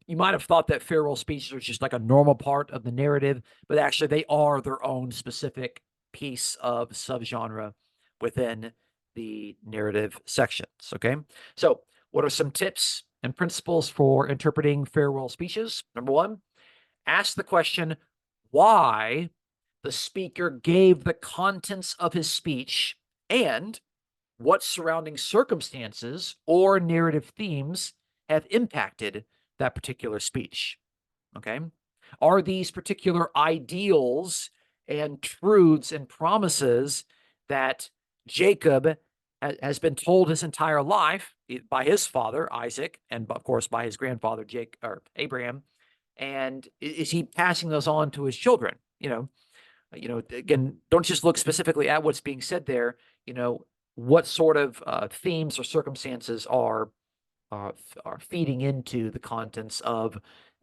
you might have thought that farewell speeches are just like a normal part of the narrative, but actually they are their own specific piece of subgenre within the narrative sections. Okay. So, what are some tips and principles for interpreting farewell speeches? Number one, ask the question why the speaker gave the contents of his speech and what surrounding circumstances or narrative themes have impacted that particular speech. Okay. Are these particular ideals and truths and promises that Jacob has been told his entire life by his father, Isaac, and of course by his grandfather, Abraham? And is he passing those on to his children? Again, don't just look specifically at what's being said there. What sort of themes or circumstances are feeding into the contents of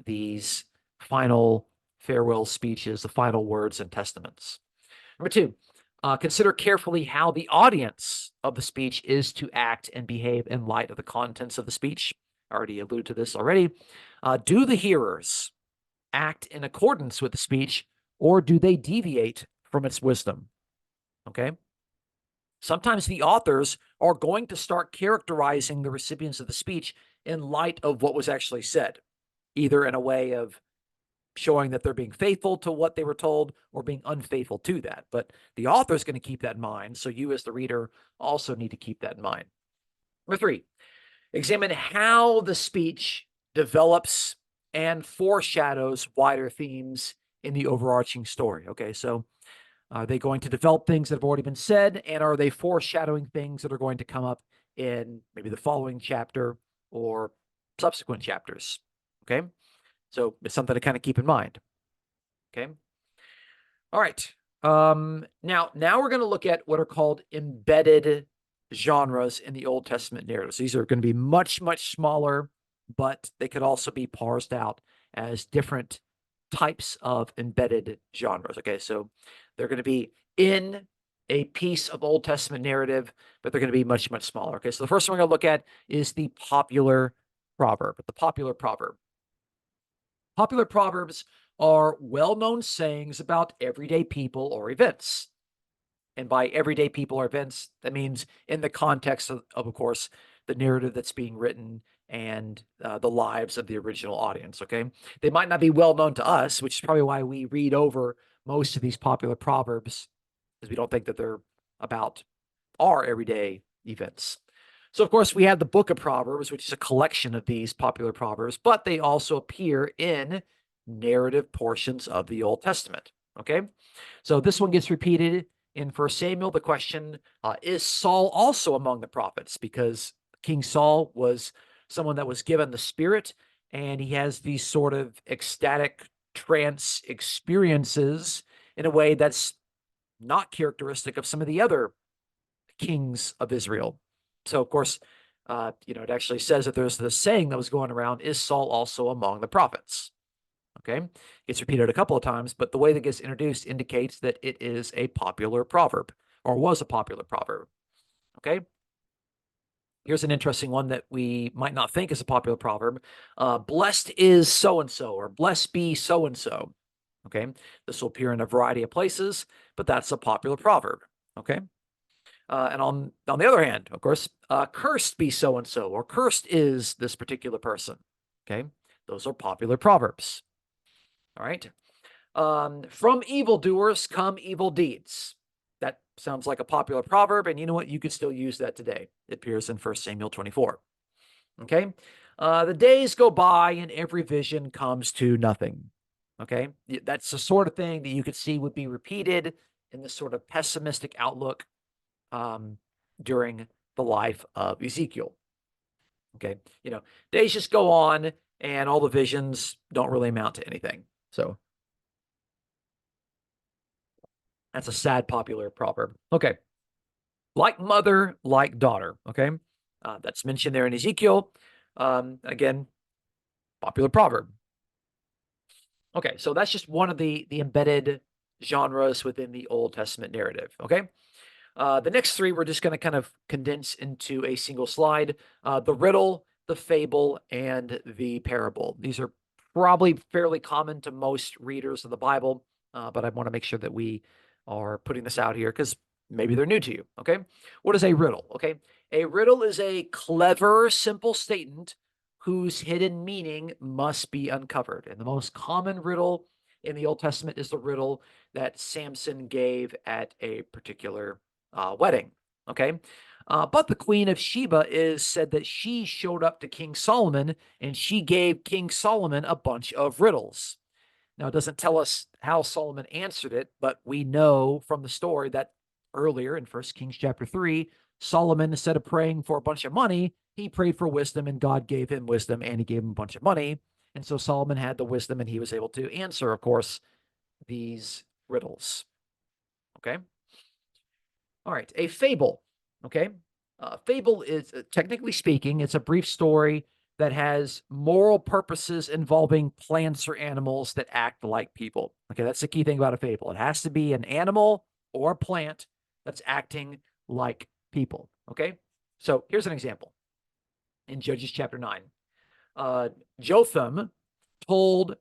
these final farewell speeches, the final words and testaments. Number two, consider carefully how the audience of the speech is to act and behave in light of the contents of the speech. I already alluded to this already. Do the hearers act in accordance with the speech, or do they deviate from its wisdom? Okay. Sometimes the authors are going to start characterizing the recipients of the speech in light of what was actually said, either in a way of showing that they're being faithful to what they were told or being unfaithful to that. But the author is going to keep that in mind. So you, as the reader, also need to keep that in mind. Number three, examine how the speech develops and foreshadows wider themes in the overarching story. Okay, so are they going to develop things that have already been said? And are they foreshadowing things that are going to come up in maybe the following chapter or subsequent chapters? Okay. So it's something to kind of keep in mind. Okay. All right. Now we're going to look at what are called embedded genres in the Old Testament narratives. These are going to be much, much smaller, but they could also be parsed out as different types of embedded genres. Okay, so they're going to be in a piece of Old Testament narrative, but they're going to be much, much smaller. Okay, so the first one we're going to look at is the popular proverb. The popular proverb. Popular proverbs are well-known sayings about everyday people or events. And by everyday people or events, that means in the context of course, the narrative that's being written and the lives of the original audience. Okay. They might not be well known to us, which is probably why we read over most of these popular proverbs, because we don't think that they're about our everyday events. So, of course, we have the book of Proverbs, which is a collection of these popular proverbs, but they also appear in narrative portions of the Old Testament. Okay. So this one gets repeated in 1 Samuel. The question is Saul also among the prophets? Because King Saul was someone that was given the Spirit, and he has these sort of ecstatic trance experiences in a way that's not characteristic of some of the other kings of Israel. So, of course, it actually says that there's this saying that was going around, is Saul also among the prophets? Okay. It's repeated a couple of times, but the way that gets introduced indicates that it is a popular proverb or was a popular proverb. Okay. Here's an interesting one that we might not think is a popular proverb. Blessed is so-and-so, or blessed be so-and-so. Okay. This will appear in a variety of places, but that's a popular proverb. Okay. And on the other hand, of course, cursed be so-and-so, or cursed is this particular person. Okay. Those are popular proverbs. All right. From evildoers come evil deeds. That sounds like a popular proverb, and you know what? You could still use that today. It appears in 1 Samuel 24. Okay. The days go by and every vision comes to nothing. Okay. That's the sort of thing that you could see would be repeated in this sort of pessimistic outlook during the life of Ezekiel. Okay. Days just go on and all the visions don't really amount to anything. So that's a sad popular proverb. Okay. Like mother, like daughter. Okay. That's mentioned there in Ezekiel. Again, popular proverb. Okay. So that's just one of the embedded genres within the Old Testament narrative. Okay. The next three we're just going to kind of condense into a single slide. The riddle, the fable, and the parable. These are probably fairly common to most readers of the Bible, but I want to make sure that we are putting this out here because maybe they're new to you. Okay. What is a riddle? Okay. A riddle is a clever, simple statement whose hidden meaning must be uncovered. And the most common riddle in the Old Testament is the riddle that Samson gave at a particular wedding. Okay. But the Queen of Sheba is said that she showed up to King Solomon and she gave King Solomon a bunch of riddles. Now, it doesn't tell us how Solomon answered it, but we know from the story that earlier in 1 Kings chapter 3, Solomon, instead of praying for a bunch of money, he prayed for wisdom and God gave him wisdom and he gave him a bunch of money. And so Solomon had the wisdom and he was able to answer, of course, these riddles. Okay. All right. A fable. Okay. Fable is, technically speaking, it's a brief story that has moral purposes involving plants or animals that act like people. Okay. That's the key thing about a fable. It has to be an animal or a plant that's acting like people. Okay. So here's an example in Judges chapter 9. Jotham told,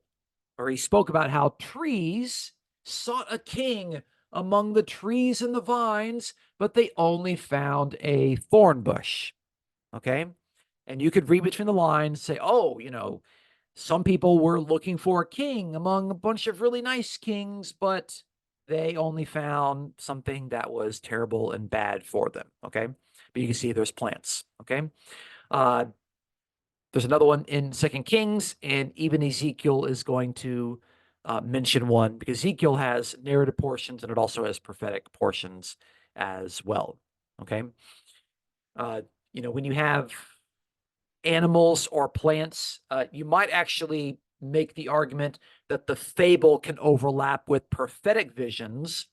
or he spoke about how trees sought a king among the trees and the vines, but they only found a thorn bush. Okay. And you could read between the lines, say, oh, some people were looking for a king among a bunch of really nice kings, but they only found something that was terrible and bad for them. Okay. But you can see there's plants. Okay. Uh, there's another one in Second Kings, and even Ezekiel is going to mention one because Ezekiel has narrative portions and it also has prophetic portions as well. Okay. Uh, when you have animals or plants, you might actually make the argument that the fable can overlap with prophetic visions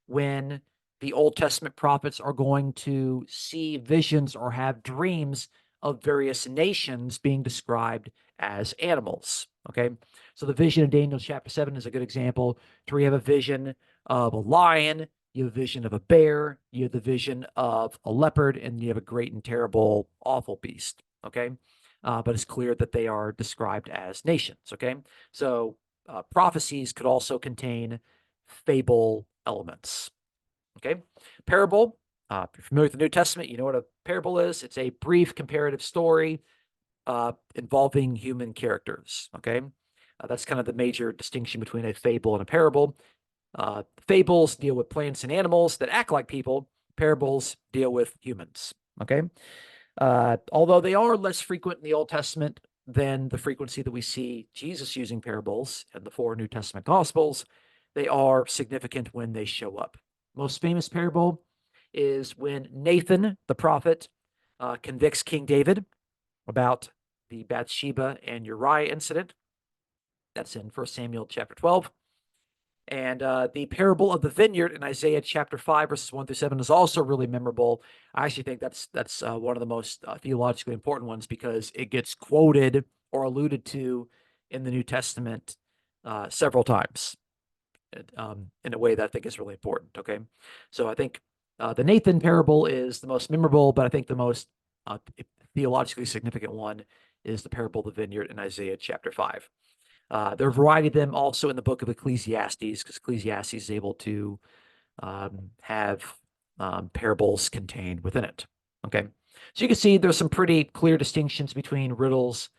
when the Old Testament prophets are going to see visions or have dreams of various nations being described as animals. Okay. So the vision in Daniel chapter 7 is a good example to where you have a vision of a lion, you have a vision of a bear, you have the vision of a leopard, and you have a great and terrible, awful beast. Okay. But it's clear that they are described as nations. Okay. So prophecies could also contain fable elements. Okay. Parable. If you're familiar with the New Testament, you know what a parable is. It's a brief comparative story involving human characters. Okay. That's kind of the major distinction between a fable and a parable. Fables deal with plants and animals that act like people. Parables deal with humans. Okay. Although they are less frequent in the Old Testament than the frequency that we see Jesus using parables in the 4 New Testament Gospels, they are significant when they show up. Most famous parable is when Nathan, the prophet, convicts King David about the Bathsheba and Uriah incident. That's in 1 Samuel chapter 12. And the parable of the vineyard in Isaiah chapter 5, verses 1 through 7 is also really memorable. I actually think that's one of the most theologically important ones because it gets quoted or alluded to in the New Testament several times in a way that I think is really important. Okay. So I think the Nathan parable is the most memorable, but I think the most theologically significant one is the parable of the vineyard in Isaiah chapter 5. There are a variety of them also in the book of Ecclesiastes, because Ecclesiastes is able to have parables contained within it. Okay. So you can see there's some pretty clear distinctions between riddles,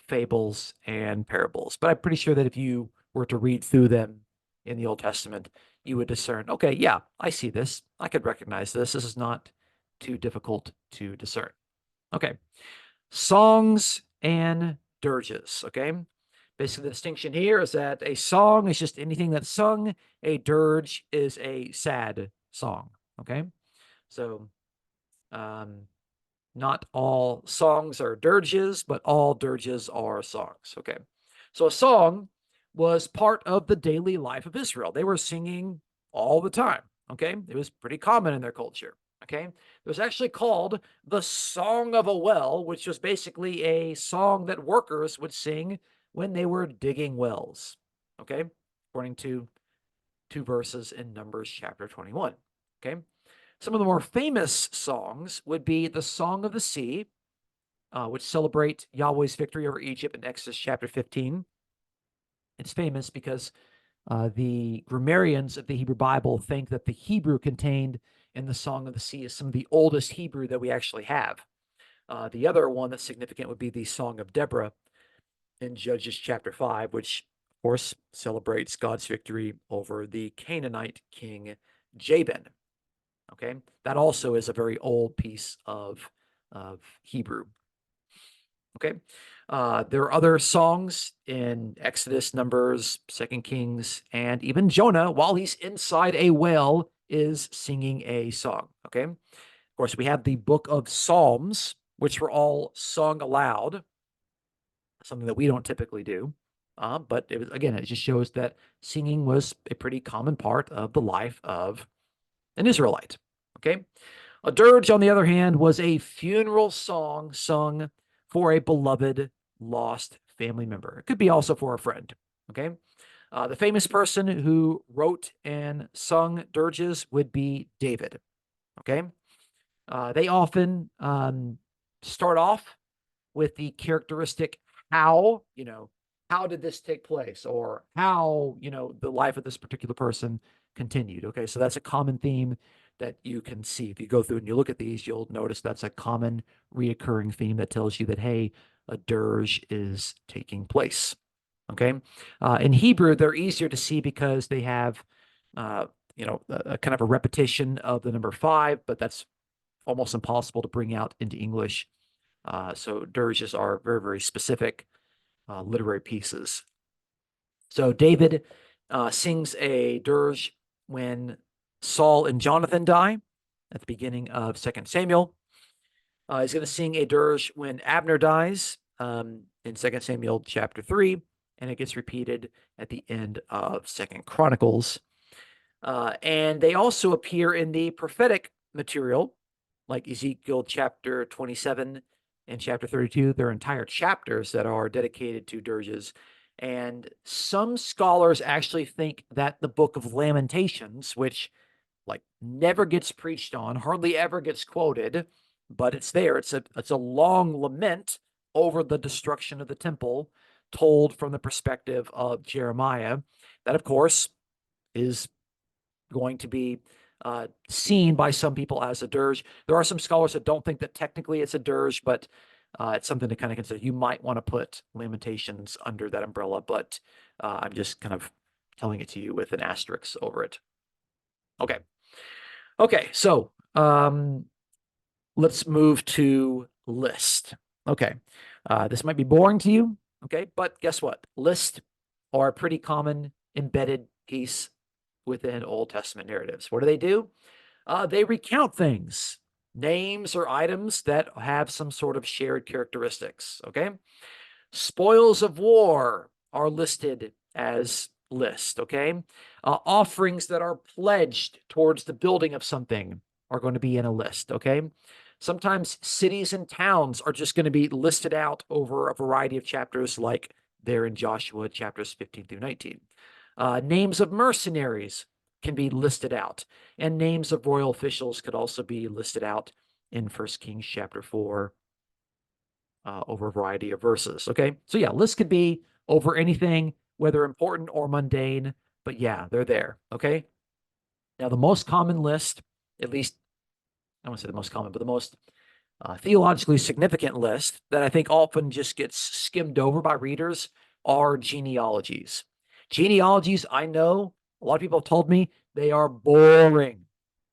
fables, and parables. But I'm pretty sure that if you were to read through them in the Old Testament, you would discern, okay, yeah, I see this. I could recognize this. This is not too difficult to discern. Okay. Songs and dirges. Okay. Basically, the distinction here is that a song is just anything that's sung. A dirge is a sad song. Okay. So, not all songs are dirges, but all dirges are songs. Okay. So, a song was part of the daily life of Israel. They were singing all the time. Okay. It was pretty common in their culture. Okay. It was actually called the Song of a Well, which was basically a song that workers would sing when they were digging wells. Okay. According to 2 verses in Numbers chapter 21. Okay. Some of the more famous songs would be the Song of the Sea, which celebrate Yahweh's victory over Egypt in Exodus chapter 15. It's famous because the grammarians of the Hebrew Bible think that the Hebrew contained in the Song of the Sea is some of the oldest Hebrew that we actually have. The other one that's significant would be the Song of Deborah in Judges chapter 5, which, of course, celebrates God's victory over the Canaanite king Jabin. Okay, that also is a very old piece of Hebrew. Okay, there are other songs in Exodus, Numbers, Second Kings, and even Jonah, while he's inside a whale, is singing a song. Okay, of course, we have the book of Psalms, which were all sung aloud, something that we don't typically do. But it was, again, it just shows that singing was a pretty common part of the life of an Israelite. Okay. A dirge, on the other hand, was a funeral song sung for a beloved lost family member. It could be also for a friend. Okay. The famous person who wrote and sung dirges would be David. Okay. They often start off with the characteristic how, how did this take place, or how, the life of this particular person continued. Okay, so that's a common theme that you can see. If you go through and you look at these, you'll notice that's a common reoccurring theme that tells you that, hey, a dirge is taking place. Okay, in Hebrew, they're easier to see because they have, a kind of a repetition of the number 5, but that's almost impossible to bring out into English. So dirges are very, very specific literary pieces. So David sings a dirge when Saul and Jonathan die at the beginning of 2 Samuel. He's going to sing a dirge when Abner dies in 2 Samuel chapter 3, and it gets repeated at the end of 2 Chronicles. And they also appear in the prophetic material, like Ezekiel chapter 27 and chapter 32. There are entire chapters that are dedicated to dirges. And some scholars actually think that the book of Lamentations, which like never gets preached on, hardly ever gets quoted, but it's there. It's a long lament over the destruction of the temple, told from the perspective of Jeremiah. That, of course, is going to be seen by some people as a dirge. There are some scholars that don't think that technically it's a dirge, but it's something to kind of consider. You might want to put Lamentations under that umbrella, but I'm just kind of telling it to you with an asterisk over it. Okay. Okay, so let's move to list. Okay, this might be boring to you, okay, but guess what? Lists are a pretty common embedded piece within Old Testament narratives. What do? They recount things, names or items that have some sort of shared characteristics, okay? Spoils of war are listed as list, okay? Offerings that are pledged towards the building of something are going to be in a list, okay? Sometimes cities and towns are just going to be listed out over a variety of chapters, like there in Joshua chapters 15 through 19. Names of mercenaries can be listed out, and names of royal officials could also be listed out in 1 Kings chapter 4 over a variety of verses. Okay, so yeah, lists could be over anything, whether important or mundane, but yeah, they're there. Okay, now the most common list, at least I don't want to say the most common, but the most theologically significant list that I think often just gets skimmed over by readers are genealogies. Genealogies, I know a lot of people have told me they are boring.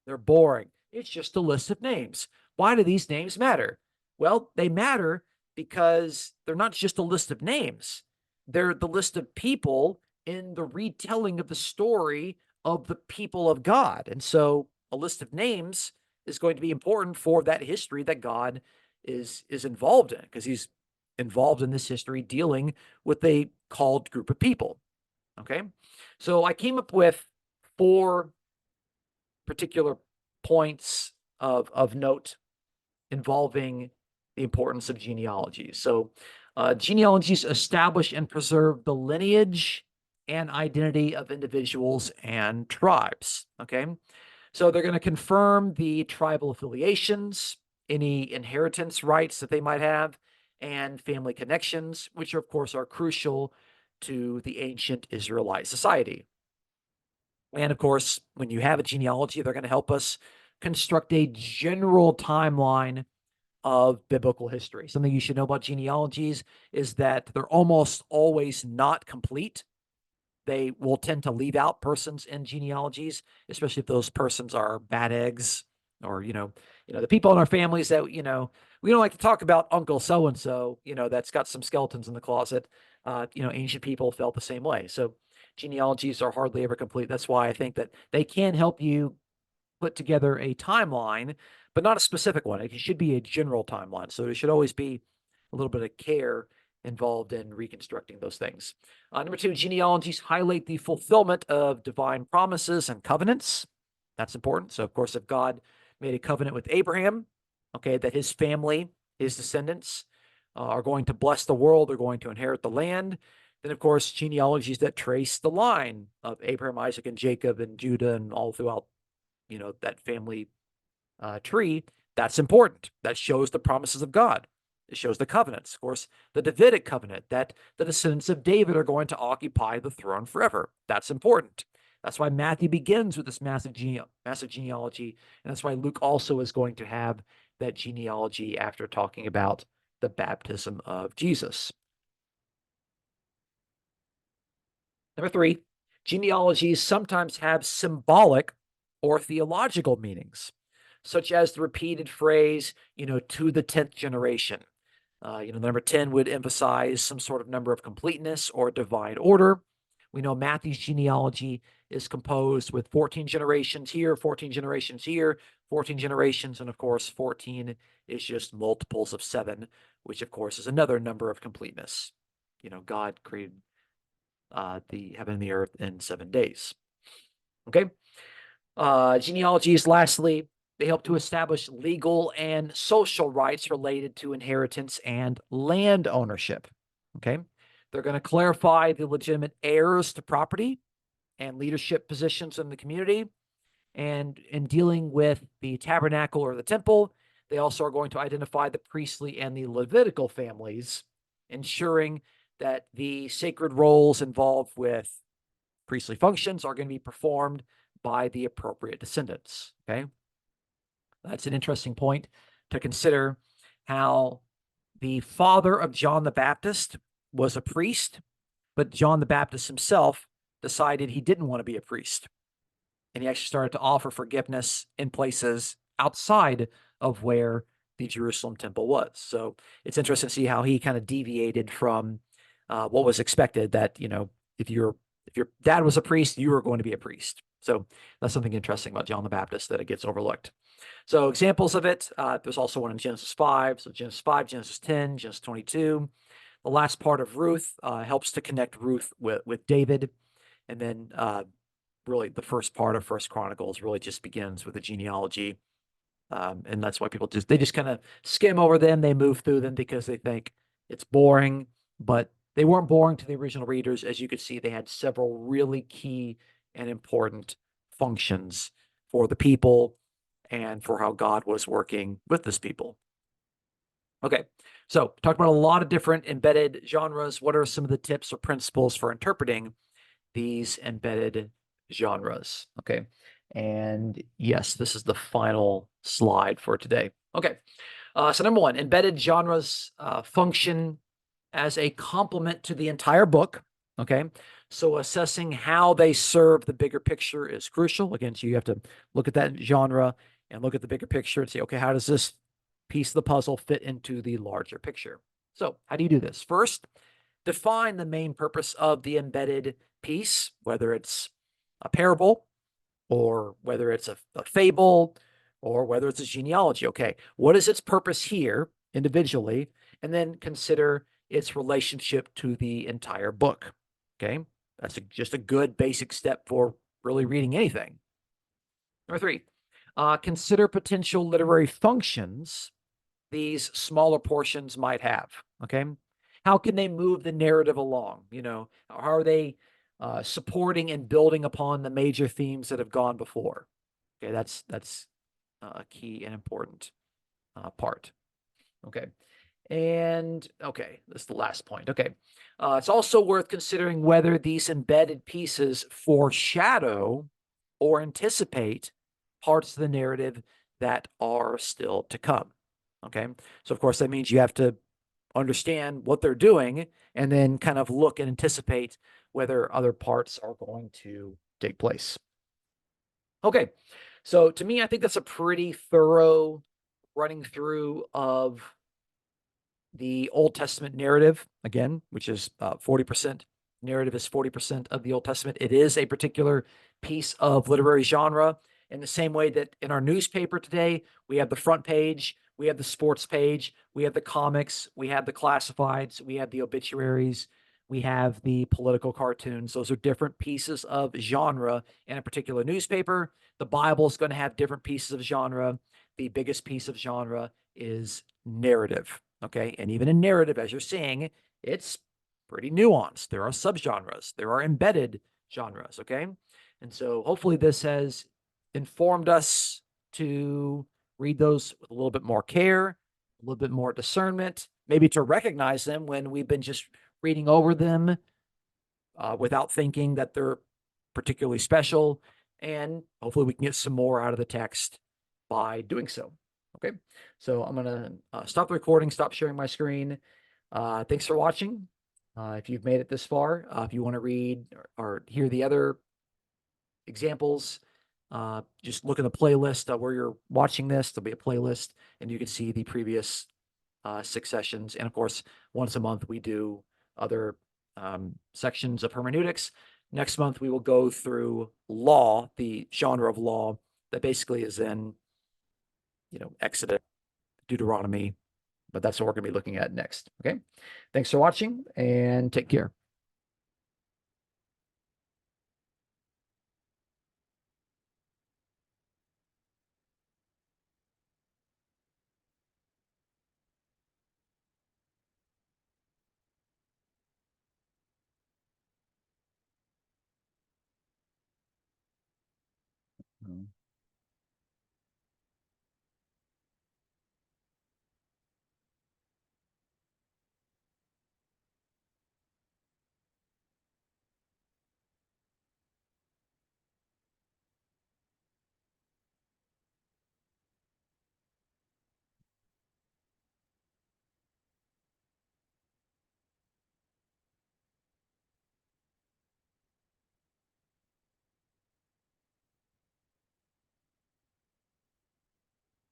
They're boring. It's just a list of names. Why do these names matter? Well, they matter because they're not just a list of names. They're the list of people in the retelling of the story of the people of God. And so a list of names is going to be important for that history that God is involved in, because he's involved in this history dealing with a called group of people. Okay, so I came up with 4 particular points of note involving the importance of genealogies. So genealogies establish and preserve the lineage and identity of individuals and tribes. Okay, so they're going to confirm the tribal affiliations any inheritance rights that they might have, and family connections, which of course are crucial to the ancient Israelite society. And of course, when you have a genealogy, they're going to help us construct a general timeline of biblical history. Something you should know about genealogies is that they're almost always not complete. They will tend to leave out persons in genealogies, especially if those persons are bad eggs, or the people in our families that we don't like to talk about Uncle so and so, that's got some skeletons in the closet. Ancient people felt the same way. So genealogies are hardly ever complete. That's why I think that they can help you put together a timeline, but not a specific one. It should be a general timeline. So there should always be a little bit of care involved in reconstructing those things. Number two, genealogies highlight the fulfillment of divine promises and covenants. That's important. So, of course, if God made a covenant with Abraham, okay, that his family, his descendants, are going to bless the world, they're going to inherit the land. Then, of course, genealogies that trace the line of Abraham, Isaac, and Jacob, and Judah, and all throughout that family tree, that's important. That shows the promises of God. It shows the covenants. Of course, the Davidic covenant, that the descendants of David are going to occupy the throne forever. That's important. That's why Matthew begins with this massive genealogy. And that's why Luke also is going to have that genealogy after talking about the baptism of Jesus. Number three, genealogies sometimes have symbolic or theological meanings, such as the repeated phrase, to the 10th generation. Number 10 would emphasize some sort of number of completeness or divine order. We know Matthew's genealogy is composed with 14 generations here, 14 generations here, 14 generations, and of course, 14 is just multiples of 7, which of course is another number of completeness. God created the heaven and the earth in 7 days. Okay. Genealogies, lastly, they help to establish legal and social rights related to inheritance and land ownership. Okay. They're going to clarify the legitimate heirs to property and leadership positions in the community. And in dealing with the tabernacle or the temple, they also are going to identify the priestly and the Levitical families, ensuring that the sacred roles involved with priestly functions are going to be performed by the appropriate descendants. Okay. That's an interesting point to consider, how the father of John the Baptist was a priest, but John the Baptist himself decided he didn't want to be a priest. And he actually started to offer forgiveness in places outside of where the Jerusalem temple was. So it's interesting to see how he kind of deviated from what was expected, that, if your dad was a priest, you were going to be a priest. So that's something interesting about John the Baptist that it gets overlooked. So examples of it, there's also one in Genesis 5. So Genesis 5, Genesis 10, Genesis 22. The last part of Ruth helps to connect Ruth with David. And then really the first part of First Chronicles really just begins with a genealogy. And that's why people just kind of skim over them. They move through them because they think it's boring, but they weren't boring to the original readers. As you could see, they had several really key and important functions for the people and for how God was working with this people. Okay, so talked about a lot of different embedded genres. What are some of the tips or principles for interpreting these embedded genres? Okay, and yes, this is the final slide for today. Okay, so number one, embedded genres function as a complement to the entire book. Okay, so assessing how they serve the bigger picture is crucial. Again, so you have to look at that genre and look at the bigger picture and say, okay, how does this piece of the puzzle fit into the larger picture? So how do you do this? First, define the main purpose of the embedded piece, whether it's a parable or whether it's a fable or whether it's a genealogy. Okay, what is its purpose here individually? And then consider its relationship to the entire book. Okay, that's just a good basic step for really reading anything. Number three, consider potential literary functions these smaller portions might have. Okay, how can they move the narrative along? How are they supporting and building upon the major themes that have gone before? Okay, that's key and important. part. Okay. And okay, that's the last point. Okay. It's also worth considering whether these embedded pieces foreshadow or anticipate parts of the narrative that are still to come. Okay. So, of course, that means you have to understand what they're doing and then kind of look and anticipate whether other parts are going to take place. Okay. So, to me, I think that's a pretty thorough running through of the Old Testament narrative, again, which is 40%. Narrative is 40% of the Old Testament. It is a particular piece of literary genre in the same way that in our newspaper today, we have the front page, we have the sports page, we have the comics, we have the classifieds, we have the obituaries, we have the political cartoons. Those are different pieces of genre in a particular newspaper. The Bible is going to have different pieces of genre. The biggest piece of genre is narrative. Okay. And even in narrative, as you're seeing, it's pretty nuanced. There are subgenres, there are embedded genres. Okay. And so hopefully this has informed us to read those with a little bit more care, a little bit more discernment, maybe to recognize them when we've been just reading over them without thinking that they're particularly special. And hopefully we can get some more out of the text by doing so. Okay, so I'm going to stop the recording, stop sharing my screen. Thanks for watching. If you've made it this far, if you want to read or hear the other examples, just look in the playlist where you're watching this. There'll be a playlist, and you can see the previous 6 sessions. And of course, once a month, we do other sections of hermeneutics. Next month, we will go through law, the genre of law that basically is in Exodus, Deuteronomy, but that's what we're going to be looking at next. Okay. Thanks for watching and take care.